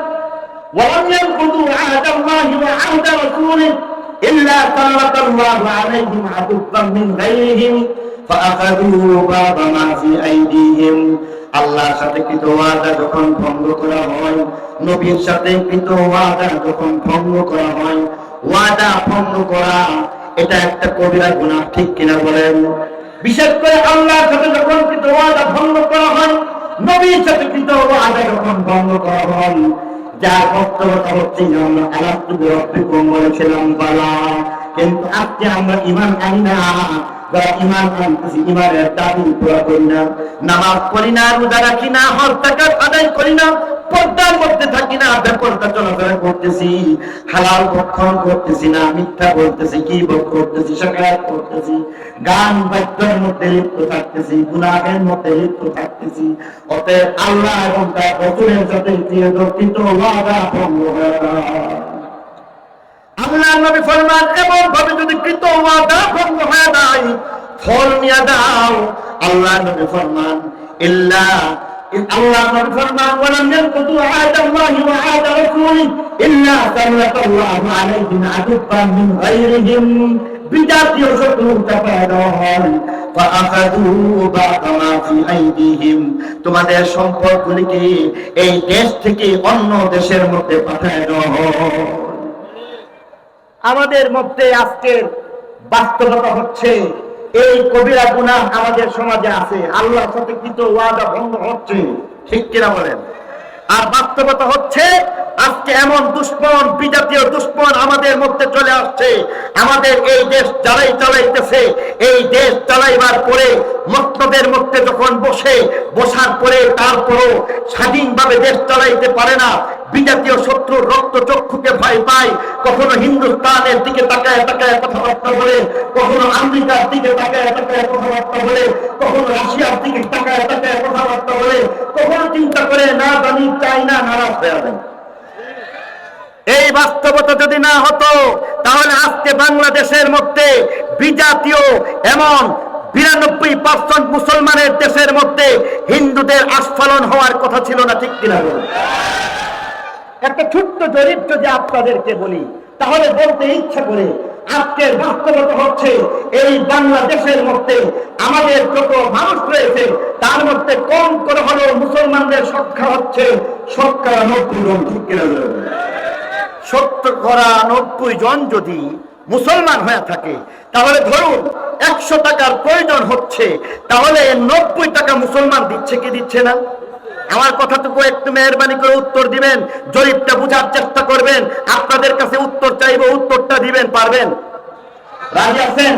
ওয়ালাম ইয়ানকুদু আহাদাল্লাহি ওয়া আহদা রাসূলিহি ইল্লা সাল্লাল্লাহু আলাইহিম আদুব্বাম মিন গায়রিহিম فأخذوا بعض ما في أيديهم আল্লাহর সাথে কৃত ওয়াদা যখন ভঙ্গ করা হয়, নবীর সাথে কৃত ওয়াদা যখন ভঙ্গ করা হয়, ওয়াদা ভঙ্গ করা এটা একটা কবিরা গুনাহ, ঠিক কিনা বলেন? বিশেষ করে আল্লাহর সাথে যখন কৃত ওয়াদা ভঙ্গ করা হয়, নবীর সাথে কৃত ওয়াদা যখন ভঙ্গ করা হয়, যার বক্তব্য হচ্ছে আমরা আলাদা রব্বিকুম বলেছিলাম বালা, কিন্তু আজকে আমরা ঈমান আনি না। যারা ঈমান আনতেছি, ঈমানের দাবি পুরা করি না, নামাজ পড়ি না, রোজা রাখি না, হজ যাকাত আদায় করি না, পর্দার মধ্যে থাকি না, বেপরদা চলাফেরা করতেছি, হালাল ভক্ষণ করতেছি না, মিথ্যা বলতেছি, গীবত করতেছি, শিকায়ত করতেছি, গান বাদ্যের মধ্যে লিপ্ত থাকতেছি, গুনাহের মধ্যে লিপ্ত থাকতেছি। অতএব আল্লাহ এবং তার রাসূলের সাথে চিরদর্শিত ওয়াদা ভঙ্গ হয় না। আল্লাহর নবী ফরমান, এমন ভাবে যদি কৃত ওয়াদা ভঙ্গ হয়ে যায়, ফল নিয়ে দাও। আল্লাহর নবী ফরমান, আল্লাহর নবী ফরমান, ওয়ালাম ইয়ানকুতু আহাদাল্লাহি ওয়া আহাদা রাসূলিহি ইল্লা সাল্লাল্লাহু আলাইহি আদুব্বান মিন গায়রিহিম, বিজাতীয় শত্রু চাপায় দেওয়া হয়। ফাআখাযু বা'দা মা ফি আইদিহিম, তোমাদের সম্পদগুলিকে এই দেশ থেকে অন্য দেশের মধ্যে পাঠায় দেওয়া হয়। আমাদের মধ্যে আজকের বাস্তবতা হচ্ছে এই কবিরা গুনাহ আমাদের সমাজে আছে, আল্লাহর সাথে কৃত ওয়াদা ভঙ্গ হচ্ছে, ঠিক কিনা বলেন? আর বাস্তবতা হচ্ছে আজকে এমন দুশ্মন, বিজাতীয় দুশ্মন আমাদের মধ্যে চলে আসছে। আমাদের এই দেশ যারাই চালাইতেছে, এই দেশ চালাইবার পরে মক্তবের মধ্যে যখন বসার পরে তারপরও স্বাধীনভাবে দেশ চালাইতে পারে না, বিজাতীয় শত্রুর রক্ত চক্ষুকে ভয় পায়। কখনো হিন্দুস্তানের দিকে তাকায় তাকায় কথাবার্তা বলে, কখনো আমেরিকার দিকে তাকায় তাকায় কথাবার্তা বলে, কখনো রাশিয়ার দিকে তাকায় তাকায় কথাবার্তা বলে, কখনো চিন্তা করে না জানি চাইনা নারাজ হয়ে যায়। এই বাস্তবতা যদি না হতো, তাহলে আজকে বাংলাদেশের মধ্যে বিজাতীয় এমন 92% মুসলমানের দেশের মধ্যে হিন্দুদের আস্ফালন হওয়ার কথা ছিল না, ঠিক কিনা? একটা ছোট্ট জরিপ যদি আপনাদেরকে বলি, তাহলে বলতে ইচ্ছা করে, আজকের বাস্তবতা হচ্ছে এই বাংলাদেশের মধ্যে আমাদের যত মানুষ রয়েছে তার মধ্যে কম করে হলেও মুসলমানদের সংখ্যা হচ্ছে 90 জন, ঠিক কিনা? 90 জন যদি মুসলমান হয়ে থাকে, তাহলে ধরুন 100 টাকার প্রয়োজন হচ্ছে, তাহলে 90 টাকা মুসলমান দিচ্ছে কি দিচ্ছে না? আমার কথাটুকু একটু মেহরবানি করে উত্তর দিবেন, জরিপটা বুঝার চেষ্টা করবেন। আপনাদের কাছে উত্তর চাইবো, উত্তরটা দিবেন, পারবেন? রাজি আছেন?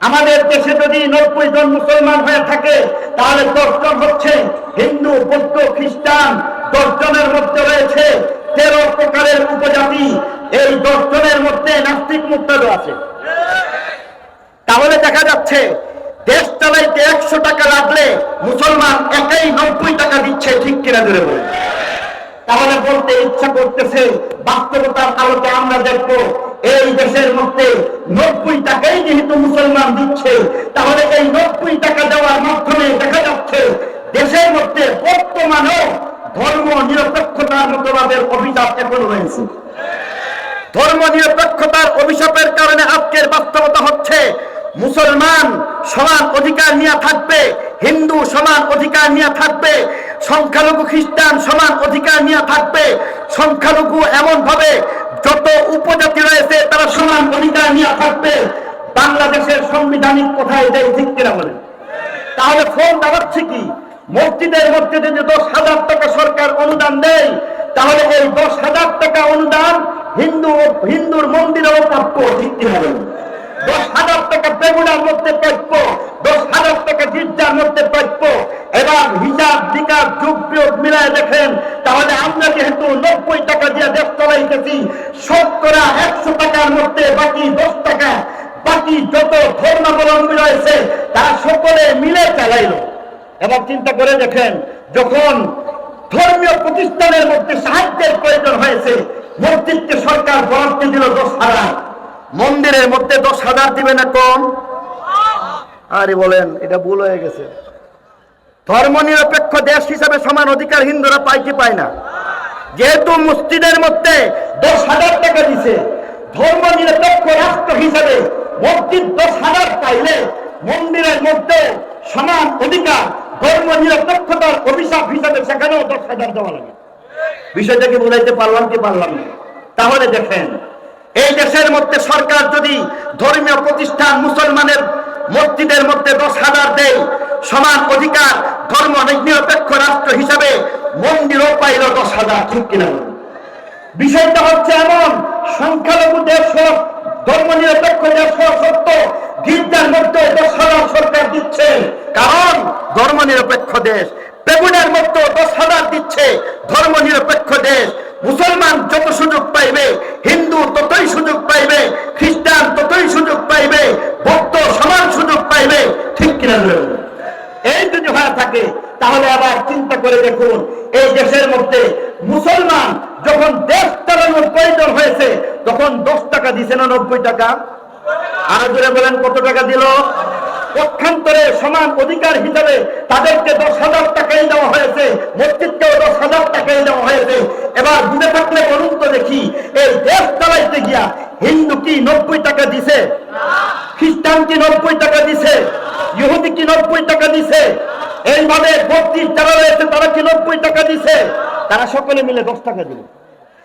আমাদের দেশে যদি 90 জন মুসলমান হয়ে থাকে, তাহলে 10 জন হচ্ছে হিন্দু, বৌদ্ধ, খ্রিস্টান। 10 জনের মধ্যে রয়েছে 13 প্রকারের উপজাতি। এই 10 জনের মধ্যে নাস্তিক মুরতাদ আছে। তাহলে দেখা যাচ্ছে দেশ চালাইতে 100 টাকা লাগলে মুসলমান একাই 90 টাকা দিচ্ছে, ঠিক কিনা জোরে বলে? তাহলে বলতে ইচ্ছা করতেছে, বাস্তবতার আলোকে আমরা দেখবো এই দেশের মধ্যে 90 টাকাই যেহেতু মুসলমান দিচ্ছে, তাহলে এই 90 টাকা দেওয়ার মাধ্যমে দেখা যাচ্ছে দেশের মধ্যে বর্তমানেও ধর্ম নিরপেক্ষতার মতবাদের অভিশাপ এখন রয়েছে। ধর্ম নিরপেক্ষতার অভিশাপের কারণে আজকের বাস্তবতা হচ্ছে মুসলমান সমান অধিকার নিয়ে থাকবে, হিন্দু সমান অধিকার নিয়ে থাকবে, সংখ্যালঘু খ্রিস্টান সমান অধিকার নিয়ে থাকবে, সংখ্যালঘু এমন ভাবে যত উপজাতি রয়েছে তারা সমান অধিকার নিয়ে থাকবে। বাংলাদেশের সাংবিধানিক কোথায় এটাই, ঠিক কিনা বলেন? তাহলে ফোন দাঁড়াচ্ছে কি? মসজিদের মধ্যে যদি 10,000 টাকা সরকার অনুদান দেয়, তাহলে এই 10,000 টাকা অনুদান হিন্দুর মন্দিরেও প্রাপ্য, ঠিক কিনা বলেন? 10,000 টাকা বেগুনার মধ্যে প্রাপ্য, 10,000 টাকা গির্জার মধ্যে প্রাপ্য। এবার হিসাব বিকাশ যুগ বিয়োগ মিলায় দেখেন, তাহলে আমরা যেহেতু 90 টাকা দিয়ে দেশ চালাইতেছি, শতকরা 100 টাকার মধ্যে বাকি 10 টাকা, বাকি যত ধর্মাবলম্বী রয়েছে তারা সকলে মিলে চালাইল। এবার চিন্তা করে দেখেন, যখন ধর্মীয় প্রতিষ্ঠানের মধ্যে সাহায্যের প্রয়োজন হয়েছে, মসজিদকে সরকার বরাদ্দ দিল 10,000, মন্দিরের মধ্যে 10,000 দিবে না কম? আরে বলেন, এটা ভুল হয়ে গেছে। ধর্ম নিরপেক্ষ দেশ হিসাবে সমান অধিকার হিন্দুরা পায় কি পায় না? যেহেতু মসজিদের মধ্যে 10,000 টাকা দিছে, ধর্ম নিরপেক্ষ রাষ্ট্র হিসাবে মসজিদ 10,000 পাইলে মন্দিরের মধ্যে সমান অধিকার ধর্ম নিরপেক্ষতার অভিশাপ হিসাবে সেখানেও 10,000 দেওয়া লাগে। বিষয়টাকে বুঝাইতে পারলাম কি পারলাম না? তাহলে দেখেন, এই দেশের মধ্যে সরকার যদি ধর্মীয় প্রতিষ্ঠান মুসলমানের মসজিদের মধ্যে 10,000 দেয়, সমান অধিকার ধর্ম নিরপেক্ষ রাষ্ট্র হিসাবে মন্দিরও পাইল 10,000, ঠিক কিনা? বিষয়টা হচ্ছে এমন, সংখ্যালঘু দেশ হোক, ধর্ম নিরপেক্ষ দেশ হোক, সত্য গির্জার মধ্যে 10,000 সরকার দিচ্ছে, কারণ ধর্ম নিরপেক্ষ দেশ। বেগুনের মধ্যে 10,000 দিচ্ছে, ধর্ম নিরপেক্ষ দেশ। মুসলমান যত সুযোগ পাইবে, হিন্দু ততই সুযোগ পাইবে, খ্রিস্টান ততই সুযোগ পাইবে, বৌদ্ধ সমান সুযোগ পাইবে, ঠিক কিনা? এই যদি হয়ে থাকে তাহলে আবার চিন্তা করে দেখুন, এই দেশের মধ্যে মুসলমান যখন দেশ চালানোর প্রয়োজন হয়েছে তখন 10 টাকা দিছে না 90 টাকা? আরো জোরে বলেন, কত টাকা দিল? পক্ষান্তরে সমান অধিকার হিসাবে তাদেরকে 10,000 টাকাই দেওয়া হয়েছে, মসজিদকেও 10,000 টাকাই দেওয়া হয়েছে। এবার বুঝে থাকলে বলুন তো দেখি, এই দেশ চালাইতে গিয়া হিন্দু কি 90 টাকা দিছে? খ্রিস্টান কি 90 টাকা দিছে? ইহুদি কি 90 টাকা দিছে? এইভাবে বত্রিশ যারা রয়েছে তারা কি 90 টাকা দিছে? তারা সকলে মিলে 10 টাকা দিল।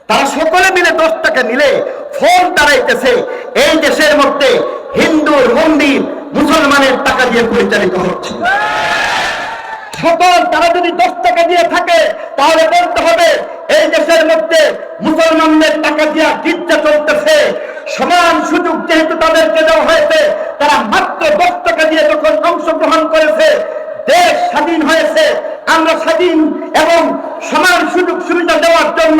তারা সকলে মিলে 10 টাকা নিলে ফল দাঁড়াইতেছে এই দেশের মধ্যে হিন্দুর মন্দির মুসলমানের টাকা দিয়ে পরিচালিত হচ্ছে। সকল তারা যদি 10 টাকা দিয়ে থাকে তাহলে বলতে হবে এই দেশের মধ্যে মুসলমানদের টাকা দিয়ে গির্জা চলতেছে। সমান সুযোগ যেহেতু তাদেরকে দেওয়া হয়েছে, তারা মাত্র 10 টাকা দিয়ে যখন অংশগ্রহণ করেছে, দেশ স্বাধীন হয়েছে। আমরা স্বাধীন এবং সমান সুযোগ সুবিধা দেওয়ার জন্য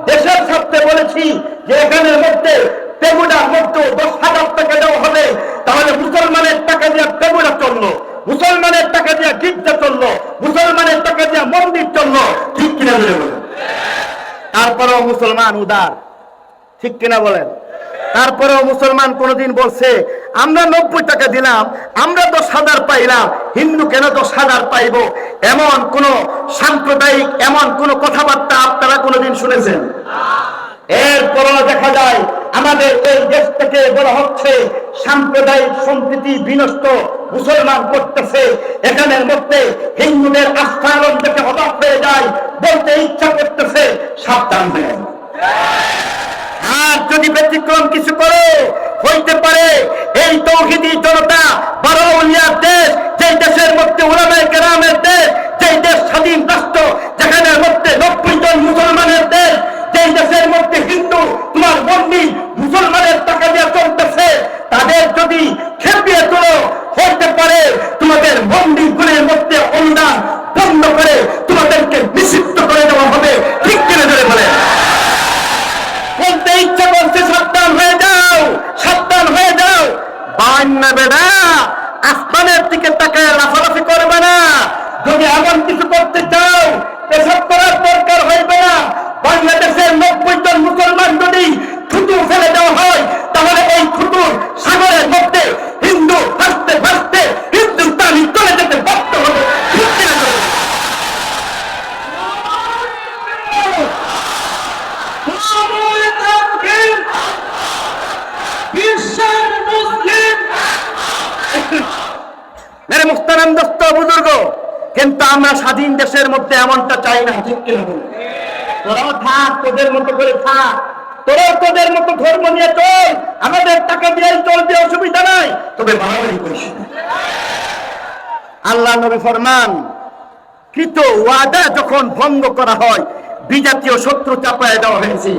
দেশের স্বার্থে বলেছি যে এখানের মধ্যে পেগুড়ার মধ্যে 10,000 টাকা দেওয়া হবে, তাহলে মুসলমানের টাকা দিয়ে পেগুড়া চললো, মুসলমানের টাকা দিয়ে গির্জা চললো, মুসলমানের টাকা দিয়ে মন্দির চললো, ঠিক কিনা বলেন? তারপরেও মুসলমান উদার, ঠিক কিনা বলেন? তারপরেও মুসলমান কোনদিন বলছে আমরা 90 টাকা দিলাম, আমরা 10,000 পাইলাম, হিন্দু কেন 10,000 পাইব? এমন কোন সাম্প্রদায়িক এমন কোন কথাবার্তা আপনারা কোনদিন শুনেছেন? এরপরও দেখা যায় আমাদের এই দেশ থেকে বলা হচ্ছে সাম্প্রদায়িক সম্প্রীতি বিনষ্ট মুসলমান করতেছে। এখানের মধ্যে হিন্দুদের আস্থালন থেকে অবাক হয়ে যায়, বলতে ইচ্ছা করতেছে সাবধান হয়ে। আর যদি ব্যতিক্রম কিছু করে হইতে পারে এই তৌহিদি জনতা বারৌলিয়ার দেশ, যেই দেশের মধ্যে উলামায়ে কেরামের দেশ, যেই দেশ স্বাধীন রাষ্ট্র, যেখানের মধ্যে 90 জন মুসলমানের দেশ, যেই দেশের মধ্যে হিন্দু তোমার মন্দির মুসলমানের টাকা দিয়ে চলতেছে, তাদের যদি খেপিয়ে তোলো হইতে পারে তোমাদের মন্দিরগুলির মধ্যে অনুদান বন্ধ করে তোমাদেরকে নিষিদ্ধ করে দেওয়া হবে, ঠিক কিনা ধরে বলে? বলতে ইচ্ছা করছে সাবধান হয়ে যাও, সাবধান হয়ে যাও। বান্না বেড়া আসমানের দিকে তাকায় লাফালাফি করবে না। যদি এমন কিছু করতে চাও পেশাব করার দরকার হইবে না। বাংলাদেশের 90 জন মুসলমান যদি থুতু ফেলে দেওয়া হয় তাহলে এই থুতুর সাগরের মধ্যে হিন্দু ভাসতে ভাসতে হিন্দুস্তানি চলে যেতে বাধ্য হবে, ঠিক কিনা? মেরে মুস্তারাম দোস্ত বুজুর্গ, কিন্তু আমরা স্বাধীন দেশের মধ্যে এমনটা চাই না, ঠিক কিনা? তোরাও থাক, তোদের মতো করে থাক, তোরাও তোদের মতো ধর্ম নিয়ে চল, আমাদের টাকা দিয়ে চলতে অসুবিধা নাই, তবে বাড়াবাড়ি করিস না। আল্লাহ নবী ফরমান, কৃত ওয়াদা যখন ভঙ্গ করা হয় বিজাতীয় শত্রু চাপায় দেওয়া হয়েছে।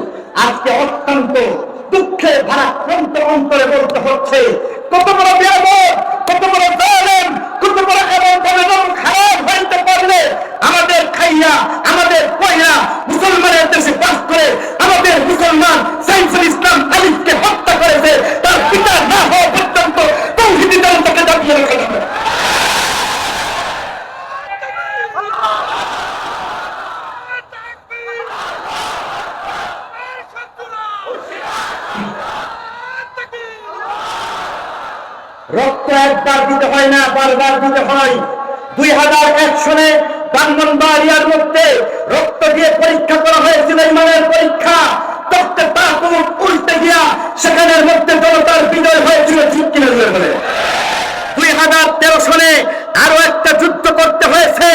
আজকে অত্যন্ত দুঃখে ভারাক্রান্ত অন্তরে বলতে হচ্ছে, কত বড় বেয়াদব, কত বড় জালেম, কত বড় এমন খারাপ হইতে পারলে আমাদের খাইয়া আমাদের কইরা মুসলমানের দেশে বাস করে আমাদের মুসলমান সাইফুল ইসলাম আলিফকে হত্যা করেছে, তার পিতা না হওয়া পর্যন্ত তৌহিদি দলটাকে দাবিয়ে রাখা যাবে। রক্ত একবার দিতে হয় না, বারবার দিতে হয়। 2001 সালে ব্রাহ্মণবাড়িয়ার মধ্যে রক্ত দিয়ে পরীক্ষা করা হয়েছিল, ইমানের পরীক্ষা। তখতে তাকুত উল্টে গিয়া সেখানের মধ্যে জনতার বিজয় হয়েছিল, ঠিক কিনা বলে? 2000 2013 সনে আরো একটা যুদ্ধ করতে হয়েছে,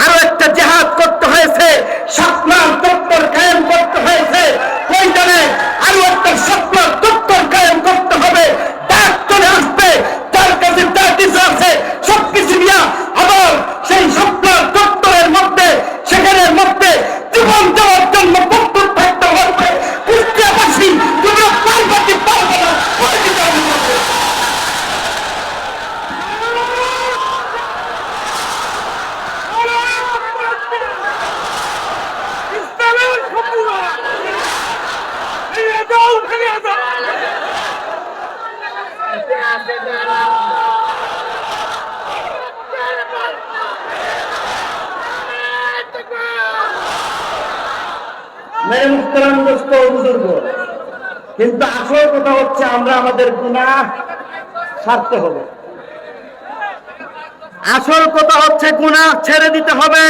আরো একটা জিহাদ করতে হয়েছে, শাপলার চত্বর কায়েম করতে হয়েছে। প্রয়োজনে আরো একটা শাপলার চত্বর কায়েম করতে হবে। ডাক চলে আসবে, তার কাছে যা কিছু আছে সবকিছু নিয়ে আবার সেই শাপলার চত্বরের মধ্যে, সেখানের মধ্যে জীবন দেওয়ার জন্য প্রস্তুত থাকতে হবে। কুষ্টিয়াবাসী তোমরা পারবে কি পারবে না, মেরে মুহতারাম দোস্ত বুজুর্গ, কিন্তু আসল কথা হচ্ছে আমরা আমাদের গুনাহ ছাড়তে হবে। আসল কথা হচ্ছে গুনাহ ছেড়ে দিতে হবে।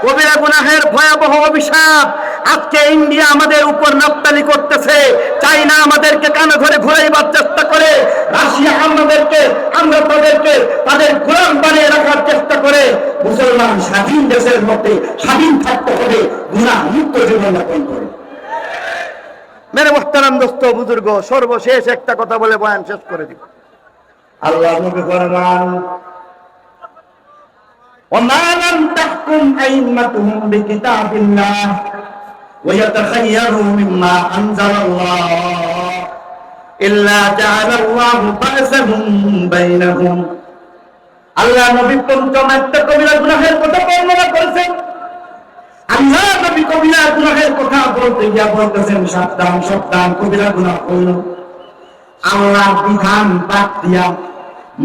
কবিরা গুনাহের ভয়াবহ অভিশাপ আজকে ইন্ডিয়া আমাদের উপর রপ্তানি করতেছে, চাইনা আমাদেরকে কানে ধরে ঘুরাইবার চেষ্টা করে, রাশিয়া আমরা তাদেরকে তাদের গোলাম বানিয়ে রাখার চেষ্টা করে। মুসলমান স্বাধীন দেশের মধ্যে স্বাধীন থাকতে হবে, গুনাহ মুক্ত জীবন যাপন করে। মেরে মুহতারাম দোস্ত বুজুর্গ, সর্বশেষ একটা কথা বলে বয়ান শেষ করে দিব। আল্লাহ নবী ফরমান, وما لم تحكم أئمتهم بكتاب الله ويتخيروا مما أنزل الله إلا جعل الله بأسهم بينهم। আল্লাহ নবী পঞ্চম একটা কবিরা গুনাহের কথা বর্ণনা করেছেন। আল্লাহ নবী কবিরা গুনাহের কথা বলতে গিয়া বলতেছেন, সাবধান সাবধান, কবিরা গুনাহ হইল আল্লাহর বিধান বাদ দিয়া,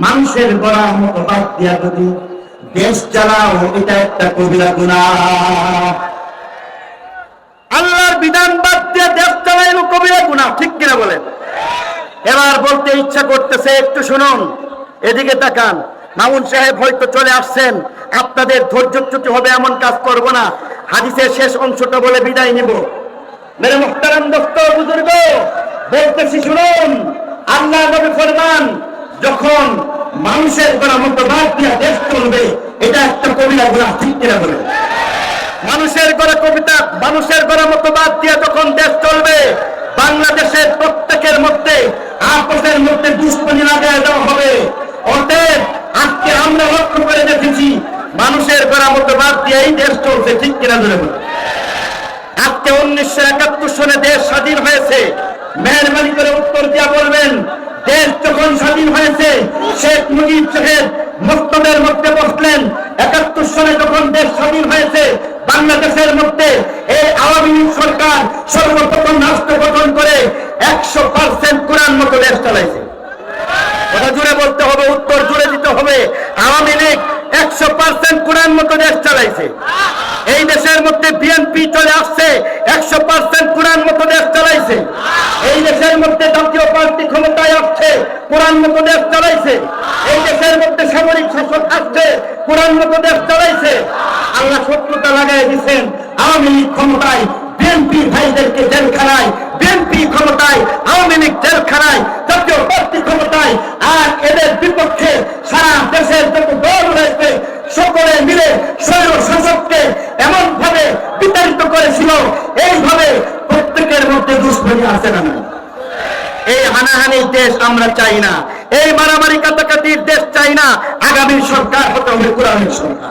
মানুষের গড়ার মতো বাদ দিয়া যদি দেশ চালাও, এটা একটা কবিরা গুনাহ। আল্লাহর বিধান বাদ দিয়ে দেশ চালাইলো কবিরা গুনাহ, ঠিক কিনা বলেন? এবার বলতে ইচ্ছা করতেছে, একটু শুনুন, এদিকে তাকান। মামুন সাহেব হয়তো চলে আসছেন, আপনাদের ধৈর্যচ্যুতি হবে এমন কাজ করব না। হাদিসের শেষ অংশটা বলে বিদায় নিব। মেরে মুহতারাম দোস্ত বুজুর্গ, বলতেছি শুনুন, আল্লাহ নবী ফরমান, যখন মানুষের গড়া মতো বাদ দিয়া দেশ চলবে, এটা একটা কবিরা গুনাহ, ঠিক কিনা বলেন? মানুষের গড়া মতো বাদ দিয়ে যখন দেশ চলবে, বাংলাদেশের প্রত্যেকের মধ্যে আপসের মধ্যে দুশ্মনী লাগায় দেওয়া হবে। অতএব আজকে আমরা লক্ষ্য করে দেখেছি, মানুষের গড়া মতো বাদ দিয়েই দেশ চলছে, ঠিক কিনা ধরে বলে। আজকে 1971 সনে দেশ স্বাধীন হয়েছে। মেহরবানি করে উত্তর দিয়া বলবেন, দেশ যখন স্বাধীন হয়েছে, শেখ মুজিব সাহেব মসনদের মধ্যে বসলেন। 71 সনে যখন দেশ স্বাধীন হয়েছে, বাংলাদেশের মধ্যে এই আওয়ামী লীগ সরকার সর্বপ্রথম রাষ্ট্র গঠন করে 100% কোরআন মতো দেশ চালাইছে। কথা জুড়ে বলতে হবে, উত্তর জুড়ে দিতে হবে। আওয়ামী লীগ 100% কোরআন মতো দেশ চালাইছে। এই দেশের মধ্যে বিএনপি চলে আসছে, 100% কোরআন মতো দেশ চালাইছে। এই দেশের মধ্যে জাতীয় পার্টি ক্ষমতায় আসছে, কোরআন মতো দেশ চালাইছে। এই দেশের মধ্যে সামরিক শাসন আসছে, কোরআন মতো দেশ চালাইছে। আল্লাহ শত্রুতা লাগাই দিচ্ছেন, আওয়ামী লীগ ক্ষমতায়, বিএনপি ভাইদেরকে জেলখানায়, বিএনপি ক্ষমতায়, আওয়ামী লীগ জেলখানায়, জাতীয় পার্টি ক্ষমতায়। আর এদের বিপক্ষে সারা দেশের যত দল রয়েছে সকলে মিলে স্বৈর শাসককে এমন ভাবে বিতাড়িত করেছিল। এইভাবে প্রত্যেকের মধ্যে দুশ্মনী আছে না? এই হানাহানির দেশ আমরা চাই না, এই মারামারি কাটাকাটির দেশ চাই না। আগামী সরকার হতে হবে কোরআনের সরকার,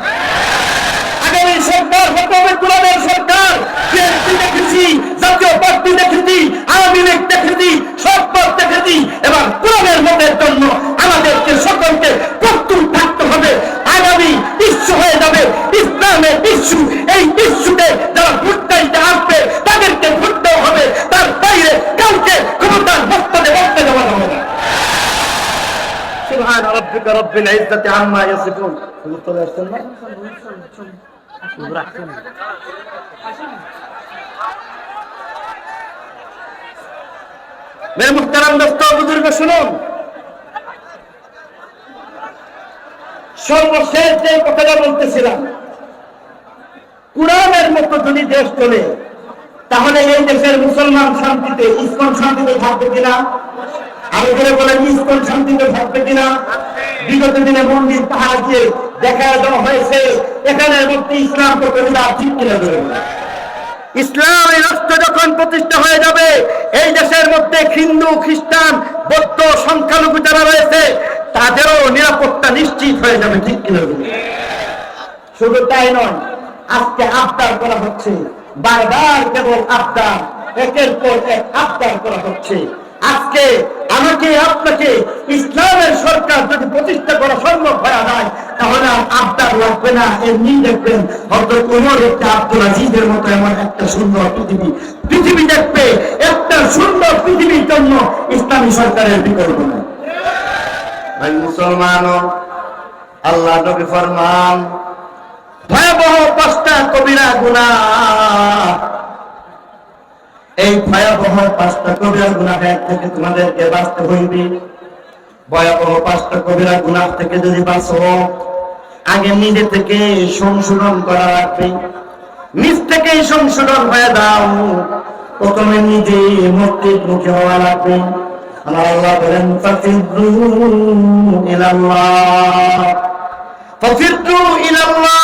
আগামী সরকার হতে হবে কোরআনের সরকার। বিএনপি দেখেছি, জাতীয় পার্টি দেখেছি, আওয়ামী লীগ দেখেছি, সব পথ দেখেছি। এবার কোরআনের মতের জন্য আমাদেরকে সকলকে প্রস্তুত থাকতে হবে। আগামী ইস্যু হয়ে যাবে ইসলামের ইস্যু। এই ইস্যুতে যারা ভোট চাইতে আসবে তাদেরকে ভোট দেওয়া হবে, তার বাইরে কাউকে ক্ষমতার বক্তব্যে বক্তব্য দেওয়া হবে না। সুবহান রাব্বিকা রাব্বিল ইজ্জাতি আম্মা ইয়াসিফুন। চলে আসছেন না? মেরে মুহতারাম দোস্ত বুজুর্গ, শুনুন, সর্বশেষ যে কথাটা বলতেছিলাম, কোরআনের মতো যদি দেশ চলে, তাহলে এই দেশের মুসলমান শান্তিতে, ইসকন শান্তিতে থাকবে কিনা? আরো করে বলেন, ইসকন শান্তিতে থাকবে কিনা? বিগত দিনে মন্দির পাহাড় দিয়ে দেখা দেওয়া হয়েছে, এখানের মধ্যে ইসলাম প্রতিষ্ঠা ঠিক কিনা ধরুন। ইসলামী রাষ্ট্র যখন প্রতিষ্ঠা হয়ে যাবে, এই দেশের মধ্যে হিন্দু, খ্রিস্টান, বৌদ্ধ সংখ্যালঘু যারা রয়েছে তাদেরও নিরাপত্তা নিশ্চিত হয়ে যাবে, ঠিক কিনা? শুধু তাই নয়, আজকে আবদার করা হচ্ছে, বারবার কেবল আবদার, একের পর এক আবদার করা হচ্ছে। আজকে আমাকে আপনাকে ইসলামের সরকার যদি প্রতিষ্ঠা করা সম্ভব হয়ে যায়, তাহলে আর আবদার লাগবে না। এমনি দেখবেন হযরত ওমর ইবনে আব্দুল আজিজের মতো এমন একটা সুন্দর পৃথিবী দেখবে। একটা সুন্দর পৃথিবীর জন্য ইসলামী সরকারের বিকল্প নেই। ভাই মুসলমান, আল্লাহ নবী ফরমান, ভয়াবহ 5টা কবিরা গুনাহ, এই ভয়াবহ 5টা কবিরা গুনাহ থেকে তোমাদেরকে বাঁচতে হইবে। ভয়াবহ 5টা কবিরা গুনাহ থেকে যদি বাঁচো, আগে নিজে থেকে সংশোধন করা লাগবে। নিজ থেকেই সংশোধন হয়ে দাও। প্রথমে নিজে মুক্তি হওয়া লাগবে। আল্লাহ বলেন ফাফিরু ইলাল্লাহ, ফাফিরু ইলাল্লাহ,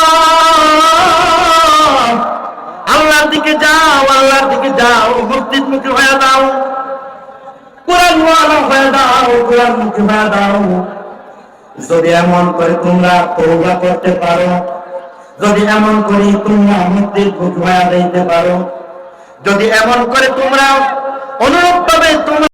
আল্লাহর দিকে যাও, আল্লাহর দিকে যাও, মুক্তিমুখী হয়ে দাও, কোরআন ওয়ালা হয়ে দাও, কোরআন মুখী হয়ে দাও। যদি এমন করে তোমরা তওবা করতে পারো, যদি এমন করে তোমরা মুক্তির মুখী হয়ে যাইতে পারো, যদি এমন করে তোমরা অনুরূপ ভাবে তোমরা